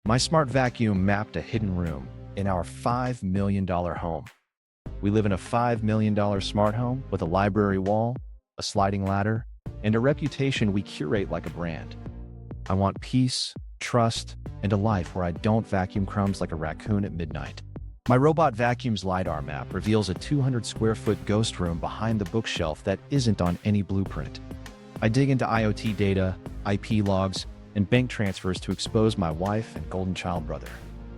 My smart vacuum mapped a hidden room in our $5 million home. We live in a $5 million smart home with a library wall, a sliding ladder, and a reputation we curate like a brand. I want peace, trust, and a life where I don't vacuum crumbs like a raccoon at midnight. My robot vacuum's LiDAR map reveals a 200-square-foot ghost room behind the bookshelf that isn't on any blueprint. I dig into IoT data, IP logs, and bank transfers to expose my wife and golden child brother.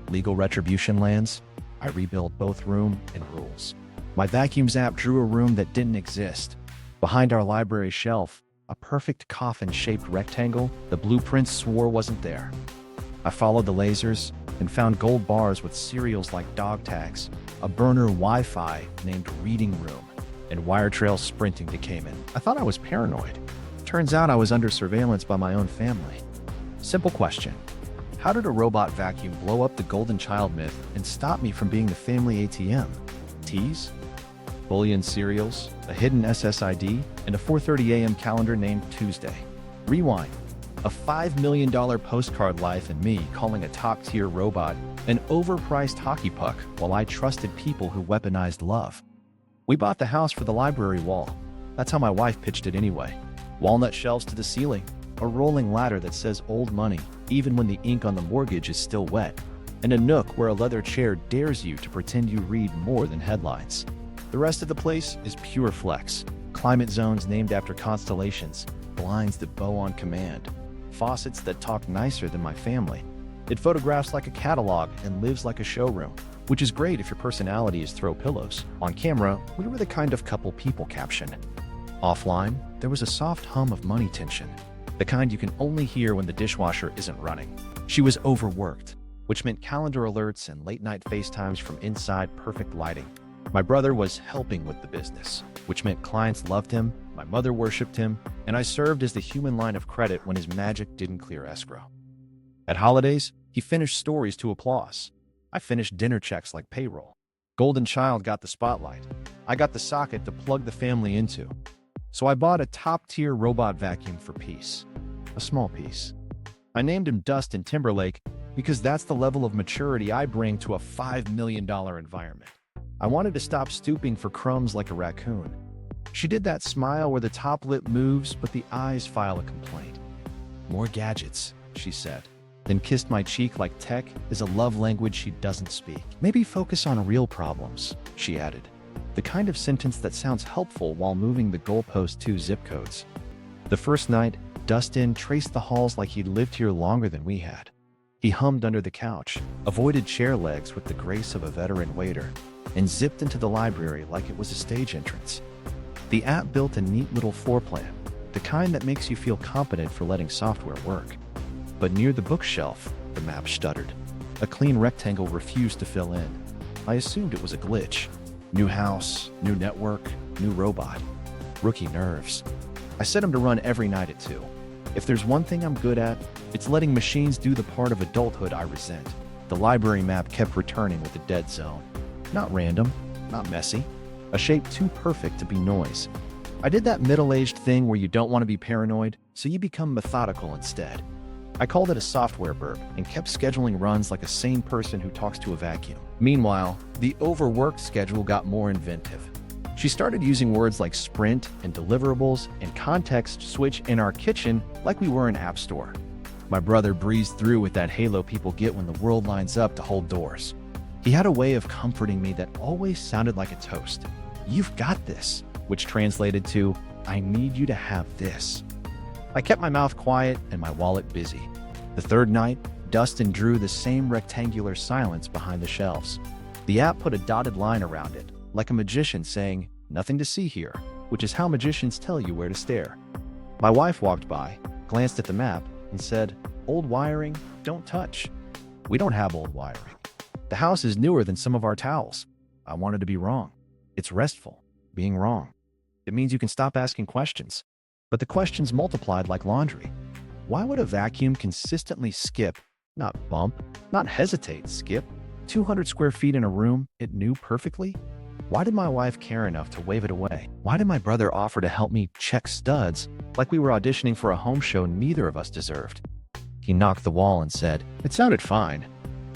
Legal retribution lands, I rebuild both room and rules. My vacuums app drew a room that didn't exist. Behind our library shelf, a perfect coffin-shaped rectangle the blueprints swore wasn't there. I followed the lasers and found gold bars with serials like dog tags, a burner Wi-Fi named Reading Room, and wire trails sprinting to Cayman. I thought I was paranoid. Turns out I was under surveillance by my own family. Simple question. How did a robot vacuum blow up the golden child myth and stop me from being the family ATM? Teas? Bullion cereals, a hidden SSID, and a 4:30 a.m. calendar named Tuesday. Rewind. A $5 million Postcard Life and me calling a top-tier robot an overpriced hockey puck while I trusted people who weaponized love. We bought the house for the library wall. That's how my wife pitched it anyway. Walnut shelves to the ceiling, a rolling ladder that says old money even when the ink on the mortgage is still wet, and a nook where a leather chair dares you to pretend you read more than headlines. The rest of the place is pure flex. Climate zones named after constellations, blinds that bow on command, faucets that talk nicer than my family. It photographs like a catalog and lives like a showroom, which is great if your personality is throw pillows. On camera, we were the kind of couple people caption. Offline, there was a soft hum of money tension, the kind you can only hear when the dishwasher isn't running. She was overworked, which meant calendar alerts and late-night FaceTimes from inside perfect lighting. My brother was helping with the business, which meant clients loved him, my mother worshipped him, and I served as the human line of credit when his magic didn't clear escrow. At holidays, he finished stories to applause. I finished dinner checks like payroll. Golden child got the spotlight. I got the socket to plug the family into. So I bought a top-tier robot vacuum for peace. A small piece. I named him Dust-in Timberlake because that's the level of maturity I bring to a $5 million environment. I wanted to stop stooping for crumbs like a raccoon. She did that smile where the top lip moves but the eyes file a complaint. More gadgets, she said, then kissed my cheek like tech is a love language she doesn't speak. Maybe focus on real problems, she added. The kind of sentence that sounds helpful while moving the goalpost 2 zip codes. The first night, Dust-in traced the halls like he'd lived here longer than we had. He hummed under the couch, avoided chair legs with the grace of a veteran waiter, and zipped into the library like it was a stage entrance. The app built a neat little floor plan, the kind that makes you feel competent for letting software work. But near the bookshelf, the map stuttered. A clean rectangle refused to fill in. I assumed it was a glitch. New house, new network, new robot. Rookie nerves. I set him to run every night at 2. If there's one thing I'm good at, it's letting machines do the part of adulthood I resent. The library map kept returning with a dead zone. Not random, not messy. A shape too perfect to be noise. I did that middle-aged thing where you don't want to be paranoid, so you become methodical instead. I called it a software burp and kept scheduling runs like a sane person who talks to a vacuum. Meanwhile, the overworked schedule got more inventive. She started using words like sprint and deliverables and context switch in our kitchen like we were an app store. My brother breezed through with that halo people get when the world lines up to hold doors. He had a way of comforting me that always sounded like a toast. You've got this, which translated to, I need you to have this. I kept my mouth quiet and my wallet busy. The third night, Dust-in drew the same rectangular silence behind the shelves. The app put a dotted line around it, like a magician saying, nothing to see here, which is how magicians tell you where to stare. My wife walked by, glanced at the map, and said, old wiring, don't touch. We don't have old wiring. The house is newer than some of our towels. I wanted to be wrong. It's restful, being wrong. It means you can stop asking questions. But the questions multiplied like laundry. Why would a vacuum consistently skip, not bump, not hesitate, skip, 200 square feet in a room it knew perfectly? Why did my wife care enough to wave it away? Why did my brother offer to help me check studs like we were auditioning for a home show neither of us deserved? He knocked the wall and said, "It sounded fine."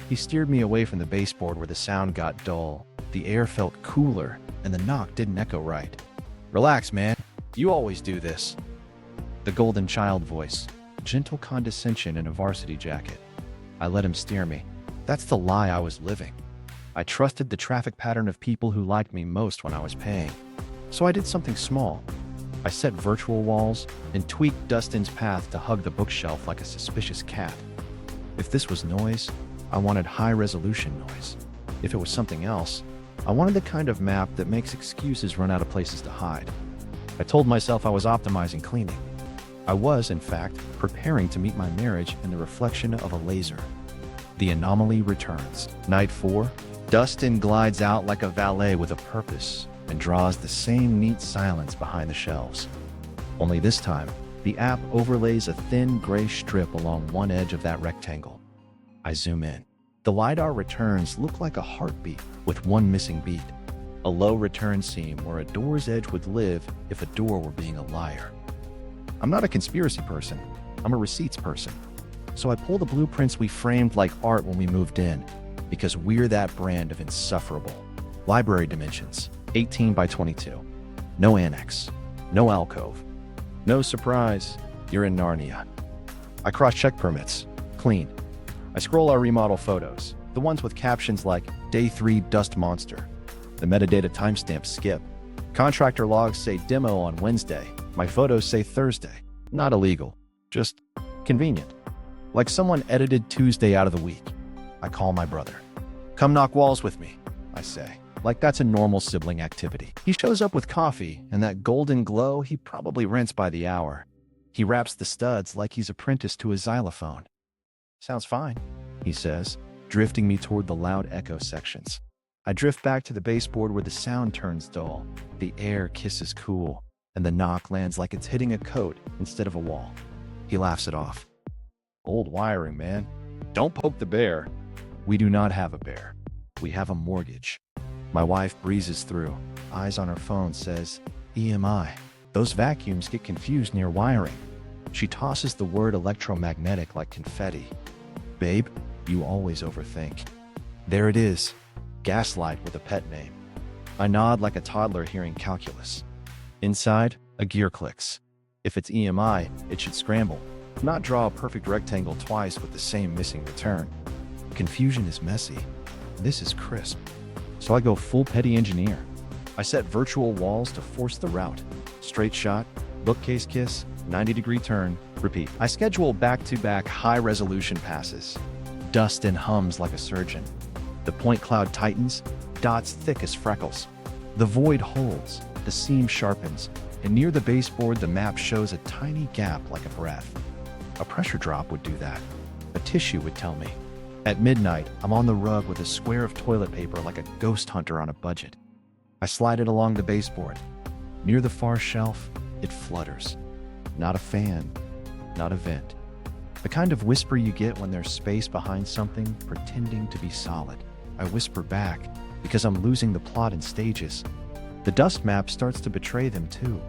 He steered me away from the baseboard where the sound got dull. The air felt cooler, and the knock didn't echo right. "Relax, man. You always do this." The golden child voice, gentle condescension in a varsity jacket. I let him steer me. That's the lie I was living. I trusted the traffic pattern of people who liked me most when I was paying. So I did something small. I set virtual walls and tweaked Dustin's path to hug the bookshelf like a suspicious cat. If this was noise, I wanted high-resolution noise. If it was something else, I wanted the kind of map that makes excuses run out of places to hide. I told myself I was optimizing cleaning. I was, in fact, preparing to meet my marriage in the reflection of a laser. The anomaly returns. Night 4, Dustin glides out like a valet with a purpose and draws the same neat silence behind the shelves. Only this time, the app overlays a thin gray strip along one edge of that rectangle. I zoom in. The LiDAR returns look like a heartbeat with one missing beat. A low return seam where a door's edge would live if a door were being a liar. I'm not a conspiracy person. I'm a receipts person. So I pull the blueprints we framed like art when we moved in, because we're that brand of insufferable. Library dimensions, 18 by 22. No annex. No alcove. No surprise, you're in Narnia. I cross-check permits. Clean. I scroll our remodel photos, the ones with captions like Day 3 Dust Monster. The metadata timestamps skip. Contractor logs say demo on Wednesday. My photos say Thursday. Not illegal, just convenient. Like someone edited Tuesday out of the week. I call my brother. "Come knock walls with me," I say. Like that's a normal sibling activity. He shows up with coffee and that golden glow he probably rents by the hour. He wraps the studs like he's apprenticed to a xylophone. "Sounds fine," he says, drifting me toward the loud echo sections. I drift back to the baseboard where the sound turns dull. The air kisses cool, and the knock lands like it's hitting a coat instead of a wall. He laughs it off. "Old wiring, man. Don't poke the bear." We do not have a bear. We have a mortgage. My wife breezes through, eyes on her phone, says, "EMI. Those vacuums get confused near wiring." She tosses the word electromagnetic like confetti. "Babe, you always overthink." There it is. Gaslight with a pet name. I nod like a toddler hearing calculus. Inside, a gear clicks. If it's EMI, it should scramble, not draw a perfect rectangle twice with the same missing return. Confusion is messy. This is crisp. So I go full petty engineer. I set virtual walls to force the route. Straight shot, bookcase kiss, 90-degree turn, repeat. I schedule back-to-back high-resolution passes. Dustin hums like a surgeon. The point cloud tightens, dots thick as freckles. The void holds, the seam sharpens, and near the baseboard the map shows a tiny gap like a breath. A pressure drop would do that. A tissue would tell me. At midnight, I'm on the rug with a square of toilet paper like a ghost hunter on a budget. I slide it along the baseboard. Near the far shelf, it flutters. Not a fan, not a vent. The kind of whisper you get when there's space behind something pretending to be solid. I whisper back because I'm losing the plot in stages. The dust map starts to betray them too.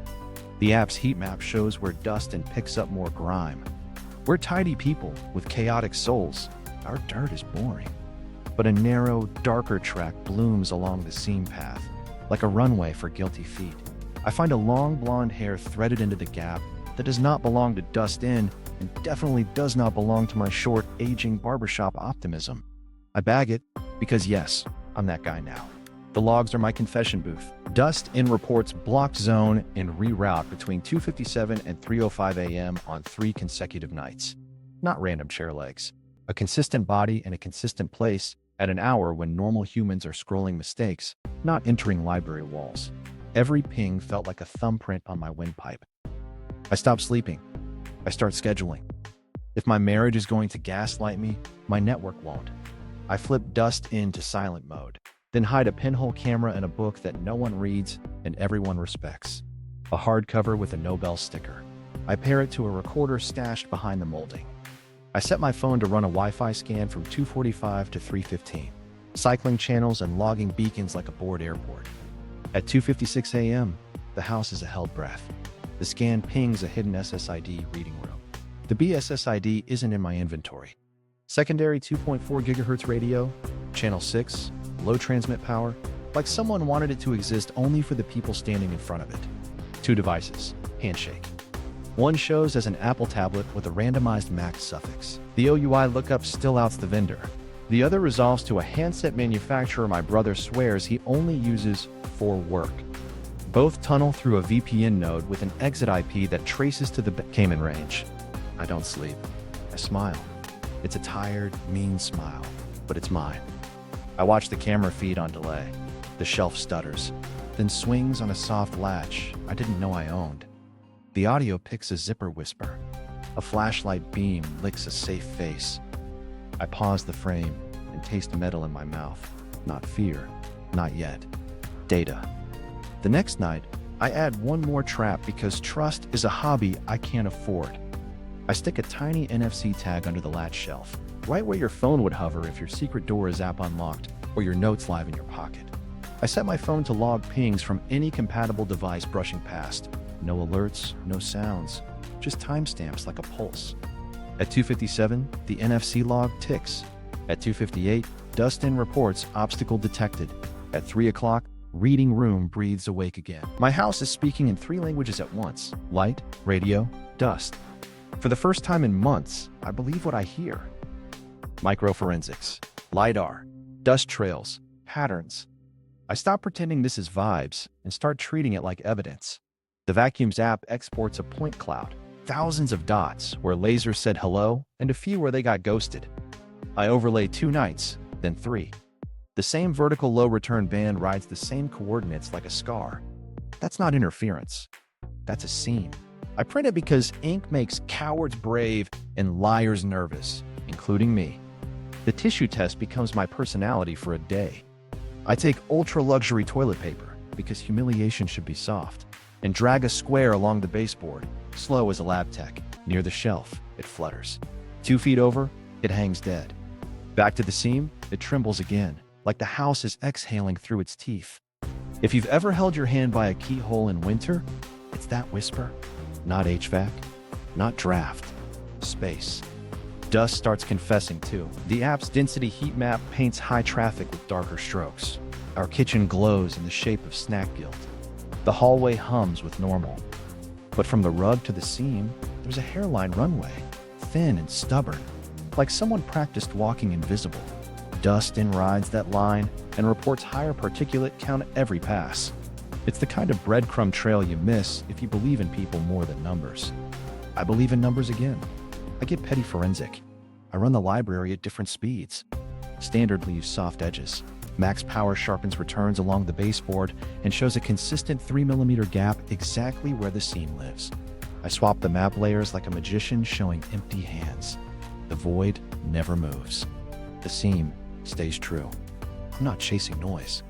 The app's heat map shows where Dustin picks up more grime. We're tidy people with chaotic souls. Our dirt is boring. But a narrow, darker track blooms along the seam path, like a runway for guilty feet. I find a long blonde hair threaded into the gap that does not belong to Dust-in and definitely does not belong to my short, aging barbershop optimism. I bag it because yes, I'm that guy now. The logs are my confession booth. Dust-in reports blocked zone and reroute between 2:57 and 3:05 a.m. on 3 consecutive nights. Not random chair legs. A consistent body in a consistent place at an hour when normal humans are scrolling mistakes, not entering library walls. Every ping felt like a thumbprint on my windpipe. I stop sleeping. I start scheduling. If my marriage is going to gaslight me, my network won't. I flip Dust-in to silent mode, then hide a pinhole camera in a book that no one reads and everyone respects. A hardcover with a Nobel sticker. I pair it to a recorder stashed behind the molding. I set my phone to run a Wi-Fi scan from 2:45 to 3:15, cycling channels and logging beacons like a bored airport. At 2:56 a.m., the house is a held breath. The scan pings a hidden SSID reading room. The BSSID isn't in my inventory. Secondary 2.4 GHz radio, channel 6, low transmit power, like someone wanted it to exist only for the people standing in front of it. 2 devices, handshake. One shows as an Apple tablet with a randomized MAC suffix. The OUI lookup still outs the vendor. The other resolves to a handset manufacturer my brother swears he only uses for work. Both tunnel through a VPN node with an exit IP that traces to the Cayman range. I don't sleep. I smile. It's a tired, mean smile, but it's mine. I watch the camera feed on delay. The shelf stutters, then swings on a soft latch I didn't know I owned. The audio picks a zipper whisper. A flashlight beam licks a safe face. I pause the frame and taste metal in my mouth. Not fear, not yet. Data. The next night, I add one more trap because trust is a hobby I can't afford. I stick a tiny NFC tag under the latch shelf, right where your phone would hover if your secret door is app unlocked or your notes live in your pocket. I set my phone to log pings from any compatible device brushing past. No alerts, no sounds, just timestamps like a pulse. At 2:57, the NFC log ticks. At 2:58, Dust-in reports obstacle detected. At 3 o'clock, reading room breathes awake again. My house is speaking in 3 languages at once: light, radio, dust. For the first time in months, I believe what I hear. Microforensics, LiDAR, dust trails, patterns. I stop pretending this is vibes and start treating it like evidence. The Vacuums app exports a point cloud, thousands of dots where lasers said hello and a few where they got ghosted. I overlay 2 nights, then 3. The same vertical low return band rides the same coordinates like a scar. That's not interference. That's a seam. I print it because ink makes cowards brave and liars nervous, including me. The tissue test becomes my personality for a day. I take ultra-luxury toilet paper because humiliation should be soft, and drag a square along the baseboard, slow as a lab tech. Near the shelf, it flutters. 2 feet over, it hangs dead. Back to the seam, it trembles again, like the house is exhaling through its teeth. If you've ever held your hand by a keyhole in winter, it's that whisper. Not HVAC, not draft, space. Dust starts confessing too. The app's density heat map paints high traffic with darker strokes. Our kitchen glows in the shape of snack guild. The hallway hums with normal. But from the rug to the seam, there's a hairline runway, thin and stubborn, like someone practiced walking invisible. Dust-in rides that line and reports higher particulate count at every pass. It's the kind of breadcrumb trail you miss if you believe in people more than numbers. I believe in numbers again. I get petty forensic. I run the library at different speeds. Standard leaves soft edges. Max power sharpens returns along the baseboard and shows a consistent 3mm gap exactly where the seam lives. I swap the map layers like a magician showing empty hands. The void never moves. The seam stays true. I'm not chasing noise.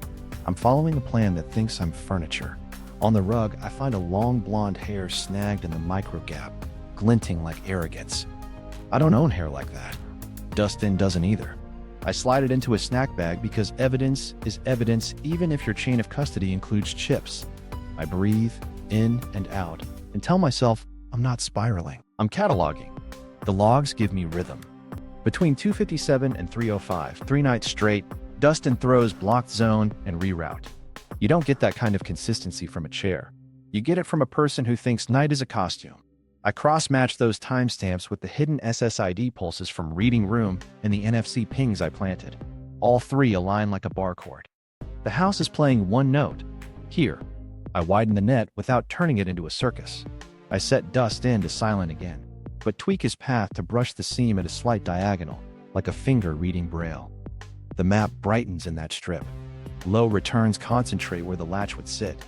I'm following a plan that thinks I'm furniture. On the rug, I find a long blonde hair snagged in the micro gap, glinting like arrogance. I don't own hair like that. Dust-in doesn't either. I slide it into a snack bag because evidence is evidence even if your chain of custody includes chips. I breathe in and out and tell myself I'm not spiraling. I'm cataloging. The logs give me rhythm. Between 2:57 and 3:05, 3 nights straight, Dust-in throws blocked zone and reroute. You don't get that kind of consistency from a chair. You get it from a person who thinks night is a costume. I cross-match those timestamps with the hidden SSID pulses from reading room and the NFC pings I planted. All 3 align like a bar chord. The house is playing one note. Here. I widen the net without turning it into a circus. I set Dust-in to silent again, but tweak his path to brush the seam at a slight diagonal, like a finger reading braille. The map brightens in that strip. Low returns concentrate where the latch would sit.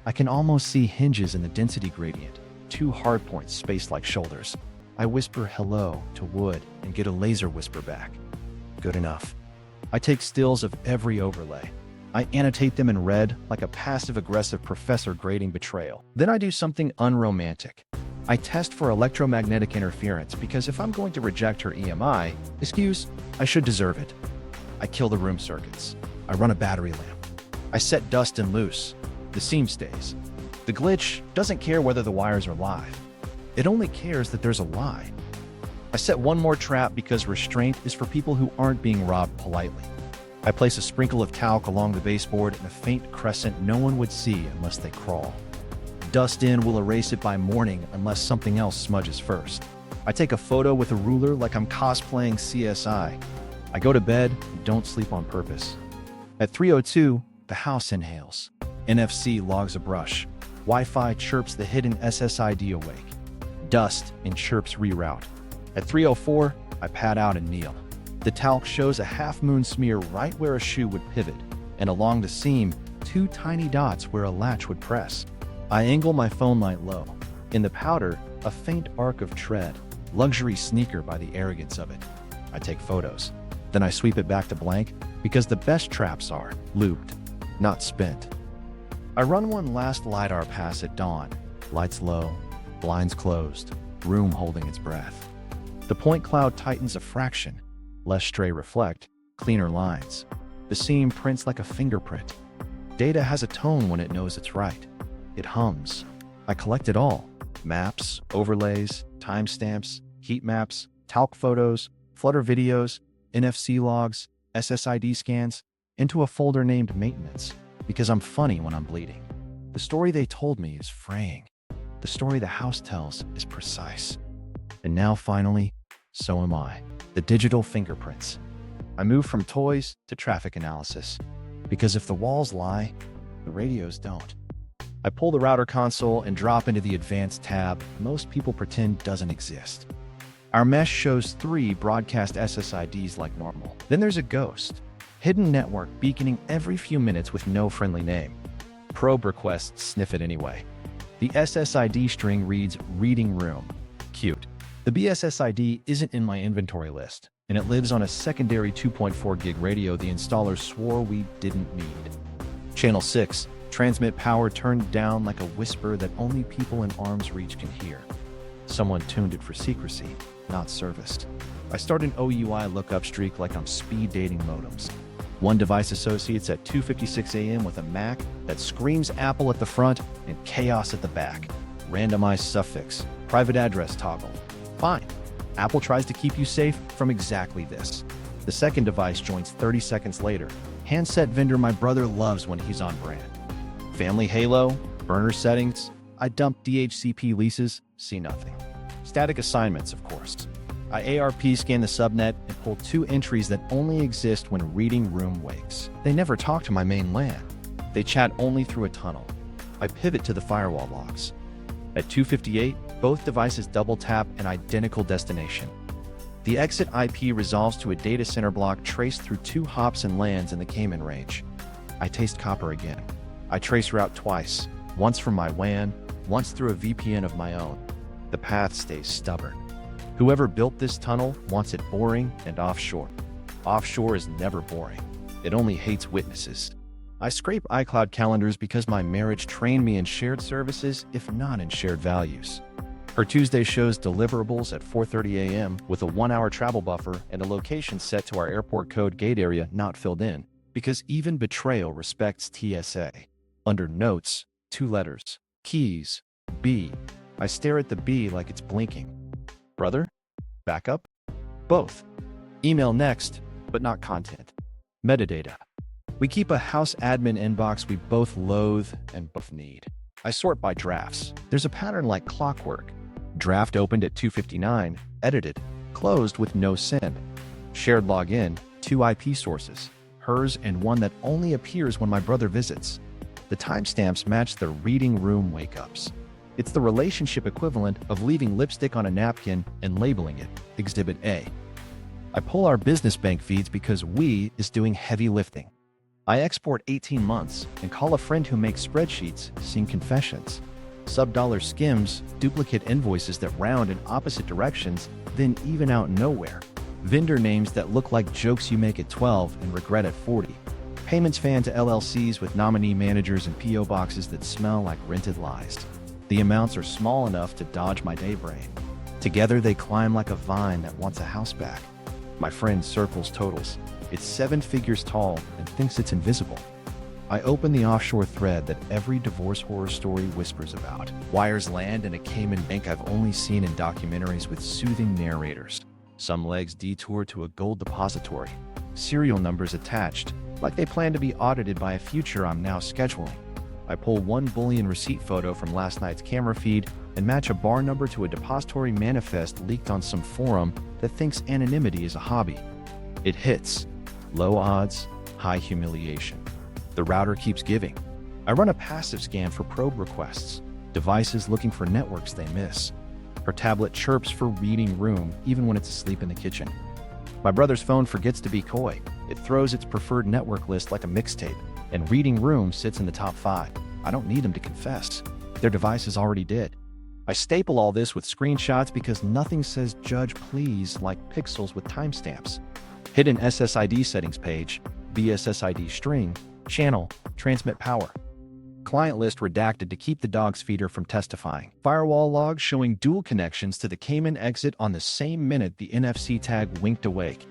I can almost see hinges in the density gradient. 2 hardpoints spaced like shoulders. I whisper hello to wood and get a laser whisper back. Good enough. I take stills of every overlay. I annotate them in red like a passive-aggressive professor grading Betrayal. Then I do something unromantic. I test for electromagnetic interference because if I'm going to reject her EMI, excuse, I should deserve it. I kill the room circuits. I run a battery lamp. I set Dust-in loose. The seam stays. The glitch doesn't care whether the wires are live. It only cares that there's a lie. I set one more trap because restraint is for people who aren't being robbed politely. I place a sprinkle of talc along the baseboard in a faint crescent no one would see unless they crawl. Dust-in will erase it by morning unless something else smudges first. I take a photo with a ruler like I'm cosplaying CSI. I go to bed and don't sleep on purpose. At 3:02, the house inhales. NFC logs a brush. Wi-Fi chirps the hidden SSID awake. Dust in chirps reroute. At 3:04, I pad out and kneel. The talc shows a half-moon smear right where a shoe would pivot, and along the seam, 2 tiny dots where a latch would press. I angle my phone light low. In the powder, a faint arc of tread, luxury sneaker by the arrogance of it. I take photos. Then I sweep it back to blank because the best traps are looped, not spent. I run one last LiDAR pass at dawn. Lights low, blinds closed, room holding its breath. The point cloud tightens a fraction. Less stray reflect, cleaner lines. The seam prints like a fingerprint. Data has a tone when it knows it's right. It hums. I collect it all. Maps, overlays, timestamps, heat maps, talc photos, Flutter videos, NFC logs, SSID scans, into a folder named Maintenance, because I'm funny when I'm bleeding. The story they told me is fraying. The story the house tells is precise. And now finally, so am I. The digital fingerprints. I move from toys to traffic analysis, because if the walls lie, the radios don't. I pull the router console and drop into the advanced tab most people pretend doesn't exist. Our mesh shows 3 broadcast SSIDs like normal. Then there's a ghost. Hidden network beaconing every few minutes with no friendly name. Probe requests sniff it anyway. The SSID string reads reading room. Cute. The BSSID isn't in my inventory list, and it lives on a secondary 2.4 gig radio the installers swore we didn't need. Channel 6. Transmit power turned down like a whisper that only people in arm's reach can hear. Someone tuned it for secrecy, not serviced. I start an OUI lookup streak like I'm speed dating modems. One device associates at 2:56 a.m. with a Mac that screams Apple at the front and chaos at the back. Randomized suffix, private address toggle. Fine. Apple tries to keep you safe from exactly this. The second device joins 30 seconds later. Handset vendor my brother loves when he's on brand. Family Halo, burner settings. I dump DHCP leases, see nothing. Static assignments, of course. I ARP scan the subnet and pull 2 entries that only exist when reading room wakes. They never talk to my main LAN. They chat only through a tunnel. I pivot to the firewall logs. At 2:58, both devices double tap an identical destination. The exit IP resolves to a data center block traced through 2 hops and lands in the Cayman range. I taste copper again. I trace route twice, once from my WAN, once through a VPN of my own. The path stays stubborn. Whoever built this tunnel wants it boring and offshore. Offshore is never boring. It only hates witnesses. I scrape iCloud calendars because my marriage trained me in shared services, if not in shared values. Her Tuesday shows deliverables at 4:30 a.m. with a 1-hour travel buffer and a location set to our airport code gate area not filled in, because even Betrayal respects TSA. Under notes, 2 letters. Keys. B. I stare at the B like it's blinking. Brother? Backup? Both. Email next, but not content. Metadata. We keep a house admin inbox we both loathe and both need. I sort by drafts. There's a pattern like clockwork. Draft opened at 2:59, edited, closed with no send. Shared login, 2 IP sources, hers and one that only appears when my brother visits. The timestamps match the reading room wake-ups. It's the relationship equivalent of leaving lipstick on a napkin and labeling it Exhibit A. I pull our business bank feeds because we is doing heavy lifting. I export 18 months and call a friend who makes spreadsheets, seeing confessions. Sub-dollar skims, duplicate invoices that round in opposite directions, then even out nowhere. Vendor names that look like jokes you make at 12 and regret at 40. Payments fan to LLCs with nominee managers and PO boxes that smell like rented lies. The amounts are small enough to dodge my day brain. Together they climb like a vine that wants a house back. My friend circles totals. It's 7 figures tall and thinks it's invisible. I open the offshore thread that every divorce horror story whispers about. Wires land in a Cayman bank I've only seen in documentaries with soothing narrators. Some legs detour to a gold depository. Serial numbers attached, like they plan to be audited by a future I'm now scheduling. I pull one bullion receipt photo from last night's camera feed and match a bar number to a depository manifest leaked on some forum that thinks anonymity is a hobby. It hits. Low odds, high humiliation. The router keeps giving. I run a passive scan for probe requests, devices looking for networks they miss. Her tablet chirps for reading room even when it's asleep in the kitchen. My brother's phone forgets to be coy. It throws its preferred network list like a mixtape, and reading room sits in the top 5. I don't need them to confess. Their devices already did. I staple all this with screenshots because nothing says judge please like pixels with timestamps. Hidden SSID settings page, SSID string, channel, transmit power. Client list redacted to keep the dog's feeder from testifying. Firewall logs showing dual connections to the Cayman exit on the same minute the NFC tag winked awake.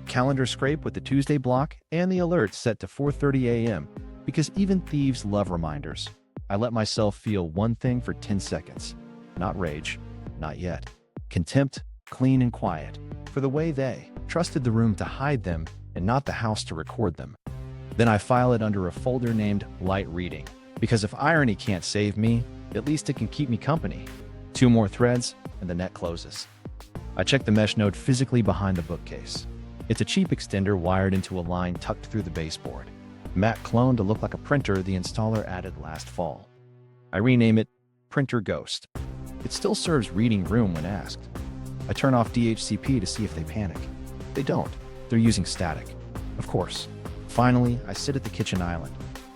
Calendar scrape with the Tuesday block and the alert set to 4:30 a.m. because even thieves love reminders. I let myself feel one thing for 10 seconds. Not rage, not yet. Contempt, clean and quiet, for the way they trusted the room to hide them and not the house to record them. Then I file it under a folder named Light Reading, because if irony can't save me, at least it can keep me company. 2 more threads, and the net closes. I check the mesh node physically behind the bookcase. It's a cheap extender wired into a line tucked through the baseboard. Matte cloned to look like a printer the installer added last fall. I rename it Printer Ghost. It still serves reading room when asked. I turn off DHCP to see if they panic. They don't. They're using static. Of course. Finally, I sit at the kitchen island,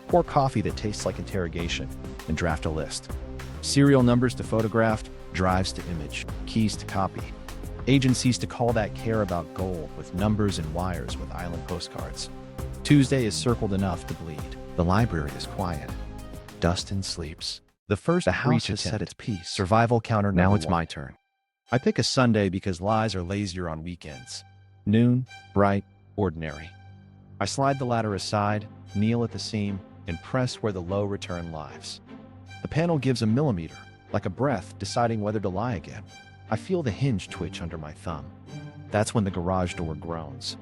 pour coffee that tastes like interrogation, and draft a list. Serial numbers to photograph, drives to image, keys to copy. Agencies to call that care about gold with numbers and wires with island postcards. Tuesday is circled enough to bleed. The library is quiet. Dust-in sleeps. The house has set its piece. Survival counter now it's my turn. I pick a Sunday because lies are lazier on weekends. Noon, bright, ordinary. I slide the ladder aside, kneel at the seam, and press where the low return lies. The panel gives a millimeter, like a breath deciding whether to lie again. I feel the hinge twitch under my thumb. That's when the garage door groans.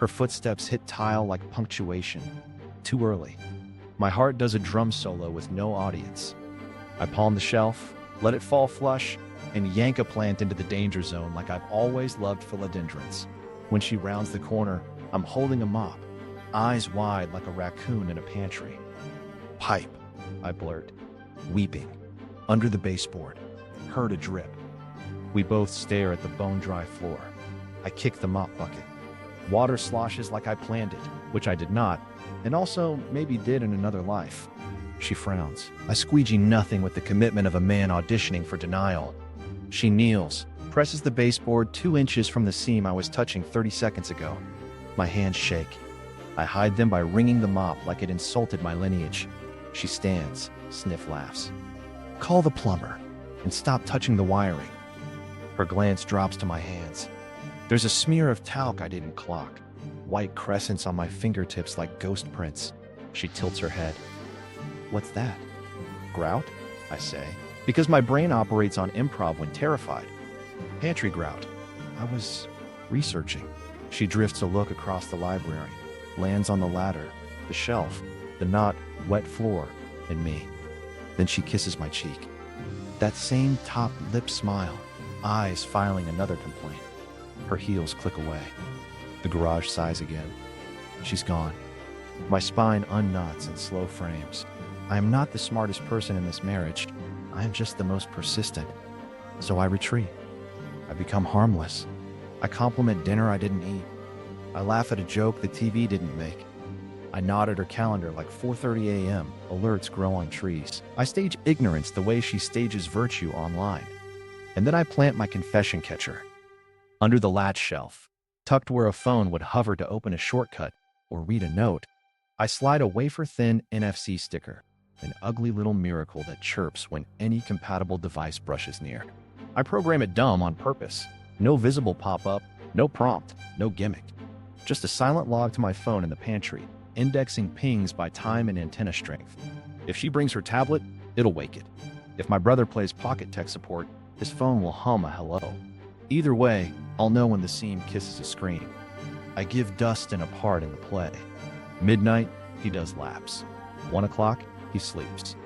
Her footsteps hit tile like punctuation. Too early. My heart does a drum solo with no audience. I palm the shelf, let it fall flush, and yank a plant into the danger zone like I've always loved philodendrons. When she rounds the corner, I'm holding a mop, eyes wide like a raccoon in a pantry. Pipe, I blurt, weeping. Under the baseboard, heard a drip. We both stare at the bone-dry floor. I kick the mop bucket. Water sloshes like I planned it, which I did not, and also maybe did in another life. She frowns. I squeegee nothing with the commitment of a man auditioning for denial. She kneels, presses the baseboard 2 inches from the seam I was touching 30 seconds ago. My hands shake. I hide them by wringing the mop like it insulted my lineage. She stands, Sniff laughs. Call the plumber and stop touching the wiring. Her glance drops to my hands. There's a smear of talc I didn't clock. White crescents on my fingertips like ghost prints. She tilts her head. What's that? Grout? I say, because my brain operates on improv when terrified. Pantry grout. I was researching. She drifts a look across the library, lands on the ladder, the shelf, the not wet floor, and me. Then she kisses my cheek. That same top lip smile, eyes filing another complaint. Her heels click away. The garage sighs again. She's gone. My spine unknots in slow frames. I am not the smartest person in this marriage. I am just the most persistent. So I retreat. I become harmless. I compliment dinner I didn't eat. I laugh at a joke the TV didn't make. I nod at her calendar like 4:30 a.m. Alerts grow on trees. I stage ignorance the way she stages virtue online. And then I plant my confession catcher. Under the latch shelf, tucked where a phone would hover to open a shortcut or read a note, I slide a wafer-thin NFC sticker, an ugly little miracle that chirps when any compatible device brushes near. I program it dumb on purpose. No visible pop-up, no prompt, no gimmick. Just a silent log to my phone in the pantry, indexing pings by time and antenna strength. If she brings her tablet, it'll wake it. If my brother plays pocket tech support, his phone will hum a hello. Either way, I'll know when the seam kisses a screen. I give Dustin a part in the play. Midnight, he does laps. 1 o'clock, he sleeps.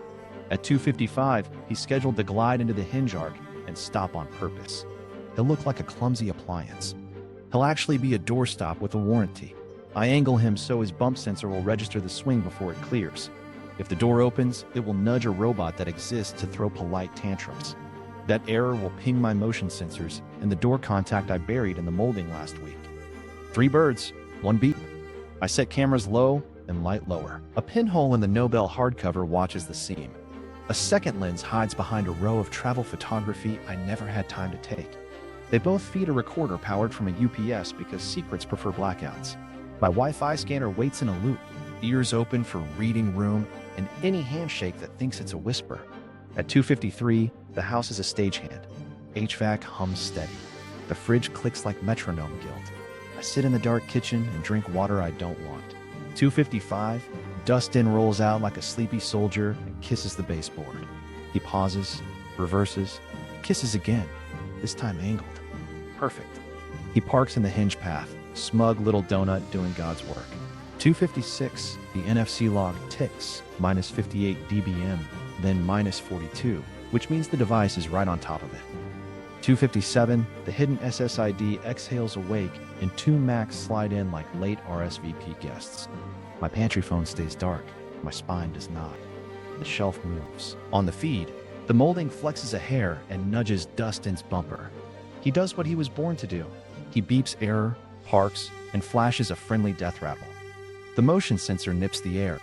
At 2:55, he's scheduled to glide into the hinge arc and stop on purpose. He'll look like a clumsy appliance. He'll actually be a doorstop with a warranty. I angle him so his bump sensor will register the swing before it clears. If the door opens, it will nudge a robot that exists to throw polite tantrums. That error will ping my motion sensors and the door contact I buried in the molding last week. 3 birds, 1 beat. I set cameras low and light lower. A pinhole in the Nobel hardcover watches the seam. A second lens hides behind a row of travel photography I never had time to take. They both feed a recorder powered from a UPS because secrets prefer blackouts. My Wi-Fi scanner waits in a loop, ears open for reading room and any handshake that thinks it's a whisper. At 2:53, the house is a stagehand. HVAC hums steady. The fridge clicks like metronome guilt. I sit in the dark kitchen and drink water I don't want. 2:55, Dustin rolls out like a sleepy soldier and kisses the baseboard. He pauses, reverses, kisses again, this time angled. Perfect. He parks in the hinge path, smug little donut doing God's work. 2:56, the NFC log ticks, minus 58 dBm, then minus 42, which means the device is right on top of it. 2:57, the hidden SSID exhales awake and 2 Macs slide in like late RSVP guests. My pantry phone stays dark, my spine does not. The shelf moves. On the feed, the molding flexes a hair and nudges Dustin's bumper. He does what he was born to do. He beeps error, parks, and flashes a friendly death rattle. The motion sensor nips the air.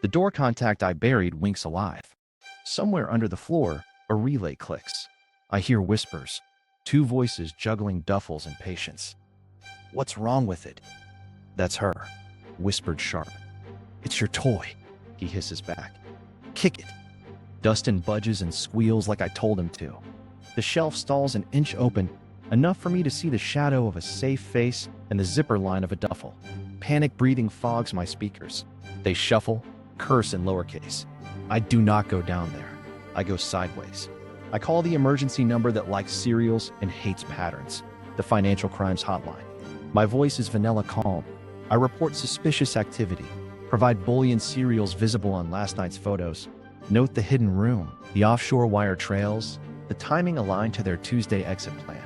The door contact I buried winks alive. Somewhere under the floor, a relay clicks. I hear whispers, 2 voices juggling duffels and patience. What's wrong with it? That's her, whispered sharp. It's your toy, he hisses back. Kick it. Dustin budges and squeals like I told him to. The shelf stalls an inch open, enough for me to see the shadow of a safe face and the zipper line of a duffel. Panic breathing fogs my speakers. They shuffle, curse in lowercase. I do not go down there. I go sideways. I call the emergency number that likes cereals and hates patterns, the financial crimes hotline. My voice is vanilla calm. I report suspicious activity, provide bullion cereals visible on last night's photos, note the hidden room, the offshore wire trails, the timing aligned to their Tuesday exit plan.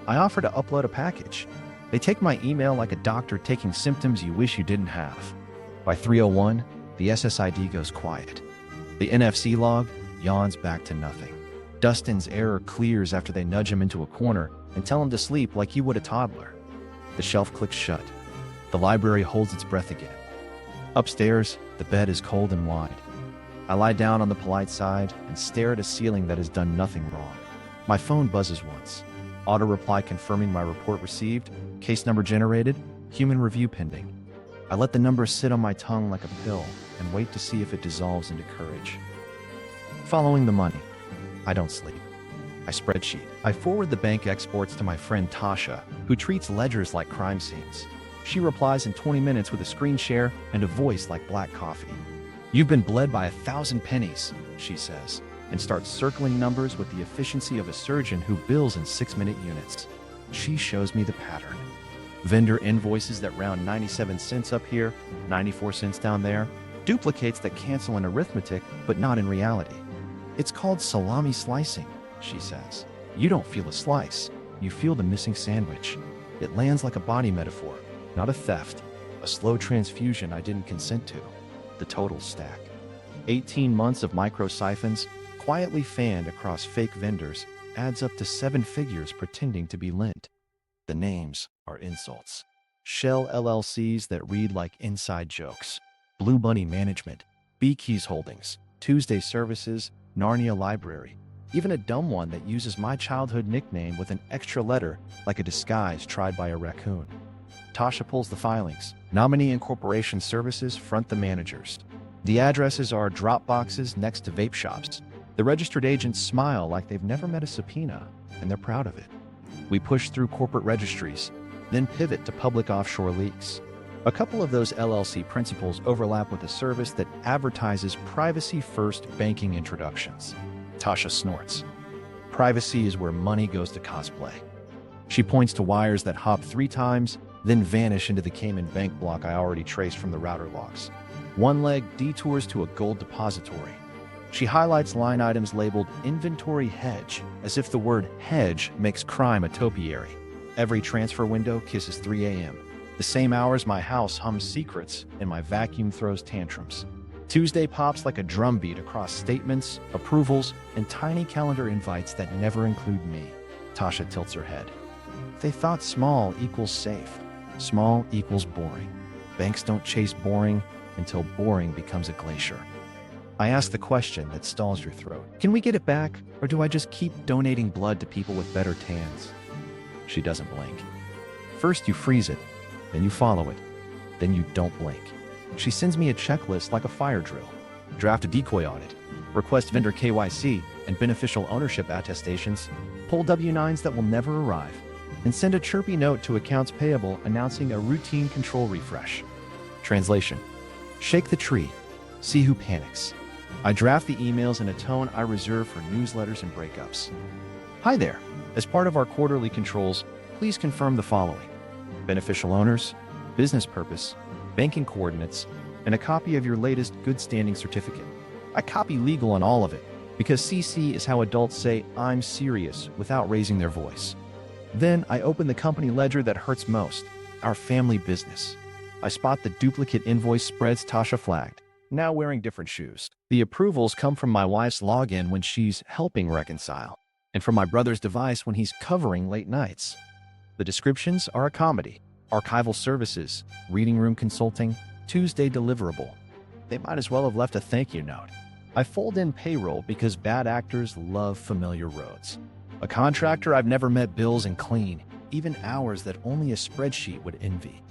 I offer to upload a package. They take my email like a doctor taking symptoms you wish you didn't have. By 3:01, the SSID goes quiet. The NFC log yawns back to nothing. Dustin's error clears after they nudge him into a corner and tell him to sleep like you would a toddler. The shelf clicks shut. The library holds its breath again. Upstairs, the bed is cold and wide. I lie down on the polite side and stare at a ceiling that has done nothing wrong. My phone buzzes once. Auto reply confirming my report received, case number generated, human review pending. I let the number sit on my tongue like a pill and wait to see if it dissolves into courage. Following the money. I don't sleep. I spreadsheet. I forward the bank exports to my friend Tasha, who treats ledgers like crime scenes. She replies in 20 minutes with a screen share and a voice like black coffee. You've been bled by 1,000 pennies, she says, and starts circling numbers with the efficiency of a surgeon who bills in 6-minute units. She shows me the pattern. Vendor invoices that round 97 cents up here, 94 cents down there, duplicates that cancel in arithmetic but not in reality. It's called salami slicing, she says. You don't feel a slice, you feel the missing sandwich. It lands like a body metaphor, not a theft, a slow transfusion I didn't consent to. The total stack. 18 months of micro-siphons, quietly fanned across fake vendors, adds up to 7 figures pretending to be lint. The names are insults. Shell LLCs that read like inside jokes. Blue Bunny Management, Beekeys Holdings, Tuesday Services, Narnia Library, even a dumb one that uses my childhood nickname with an extra letter like a disguise tried by a raccoon. Tasha pulls the filings. Nominee and corporation services front the managers. The addresses are drop boxes next to vape shops. The registered agents smile like they've never met a subpoena, and they're proud of it. We push through corporate registries, then pivot to public offshore leaks. A couple of those LLC principles overlap with a service that advertises privacy-first banking introductions. Tasha snorts. Privacy is where money goes to cosplay. She points to wires that hop 3 times, then vanish into the Cayman bank block I already traced from the router logs. One leg detours to a gold depository. She highlights line items labeled inventory hedge, as if the word hedge makes crime a topiary. Every transfer window kisses 3 a.m., the same hours my house hums secrets and my vacuum throws tantrums. Tuesday pops like a drumbeat across statements, approvals, and tiny calendar invites that never include me. Tasha tilts her head. They thought small equals safe. Small equals boring. Banks don't chase boring until boring becomes a glacier. I ask the question that stalls your throat. Can we get it back, or do I just keep donating blood to people with better tans? She doesn't blink. First you freeze it, then you follow it, then you don't blink. She sends me a checklist like a fire drill. Draft a decoy audit, request vendor KYC and beneficial ownership attestations, pull W-9s that will never arrive, and send a chirpy note to accounts payable announcing a routine control refresh. Translation: shake the tree, see who panics. I draft the emails in a tone I reserve for newsletters and breakups. Hi there. As part of our quarterly controls, please confirm the following: beneficial owners, business purpose, banking coordinates, and a copy of your latest good standing certificate. I copy legal on all of it, because CC is how adults say I'm serious without raising their voice. Then I open the company ledger that hurts most, our family business. I spot the duplicate invoice spreads Tasha flagged, now wearing different shoes. The approvals come from my wife's login when she's helping reconcile, and from my brother's device when he's covering late nights. The descriptions are a comedy: archival services, reading room consulting, Tuesday deliverable. They might as well have left a thank you note. I fold in payroll because bad actors love familiar roads. A contractor I've never met bills and clean, even hours that only a spreadsheet would envy.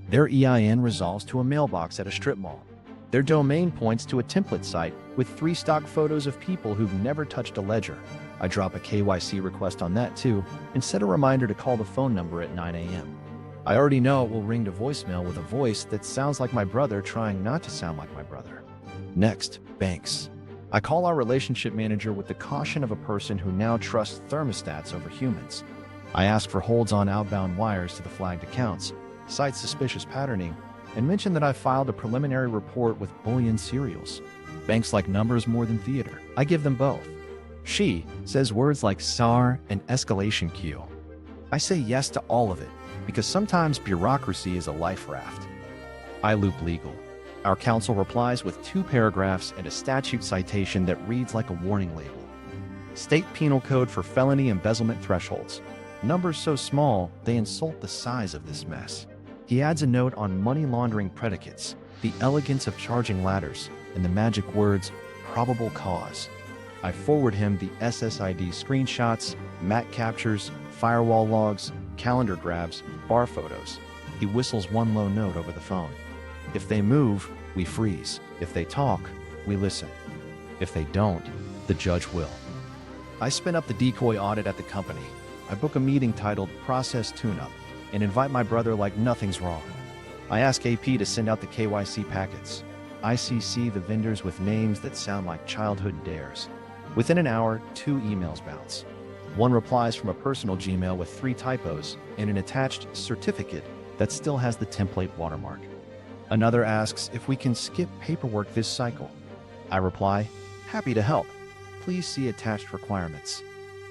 Their EIN resolves to a mailbox at a strip mall. Their domain points to a template site with 3 stock photos of people who've never touched a ledger. I drop a KYC request on that too, and set a reminder to call the phone number at 9 a.m. I already know it will ring to voicemail with a voice that sounds like my brother trying not to sound like my brother. Next, banks. I call our relationship manager with the caution of a person who now trusts thermostats over humans. I ask for holds on outbound wires to the flagged accounts, cite suspicious patterning, and mention that I filed a preliminary report with bullion serials. Banks like numbers more than theater. I give them both. She says words like SAR and escalation queue. I say yes to all of it, because sometimes bureaucracy is a life raft. I loop legal. Our counsel replies with 2 paragraphs and a statute citation that reads like a warning label. State Penal Code for felony embezzlement thresholds. Numbers so small, they insult the size of this mess. He adds a note on money laundering predicates, the elegance of charging ladders, and the magic words, probable cause. I forward him the SSID screenshots, MAC captures, firewall logs, calendar grabs, bar photos. He whistles one low note over the phone. If they move, we freeze. If they talk, we listen. If they don't, the judge will. I spin up the decoy audit at the company. I book a meeting titled Process Tune-Up and invite my brother like nothing's wrong. I ask AP to send out the KYC packets. I CC the vendors with names that sound like childhood dares. Within an hour, 2 emails bounce. One replies from a personal Gmail with 3 typos and an attached certificate that still has the template watermark. Another asks if we can skip paperwork this cycle. I reply, happy to help. Please see attached requirements.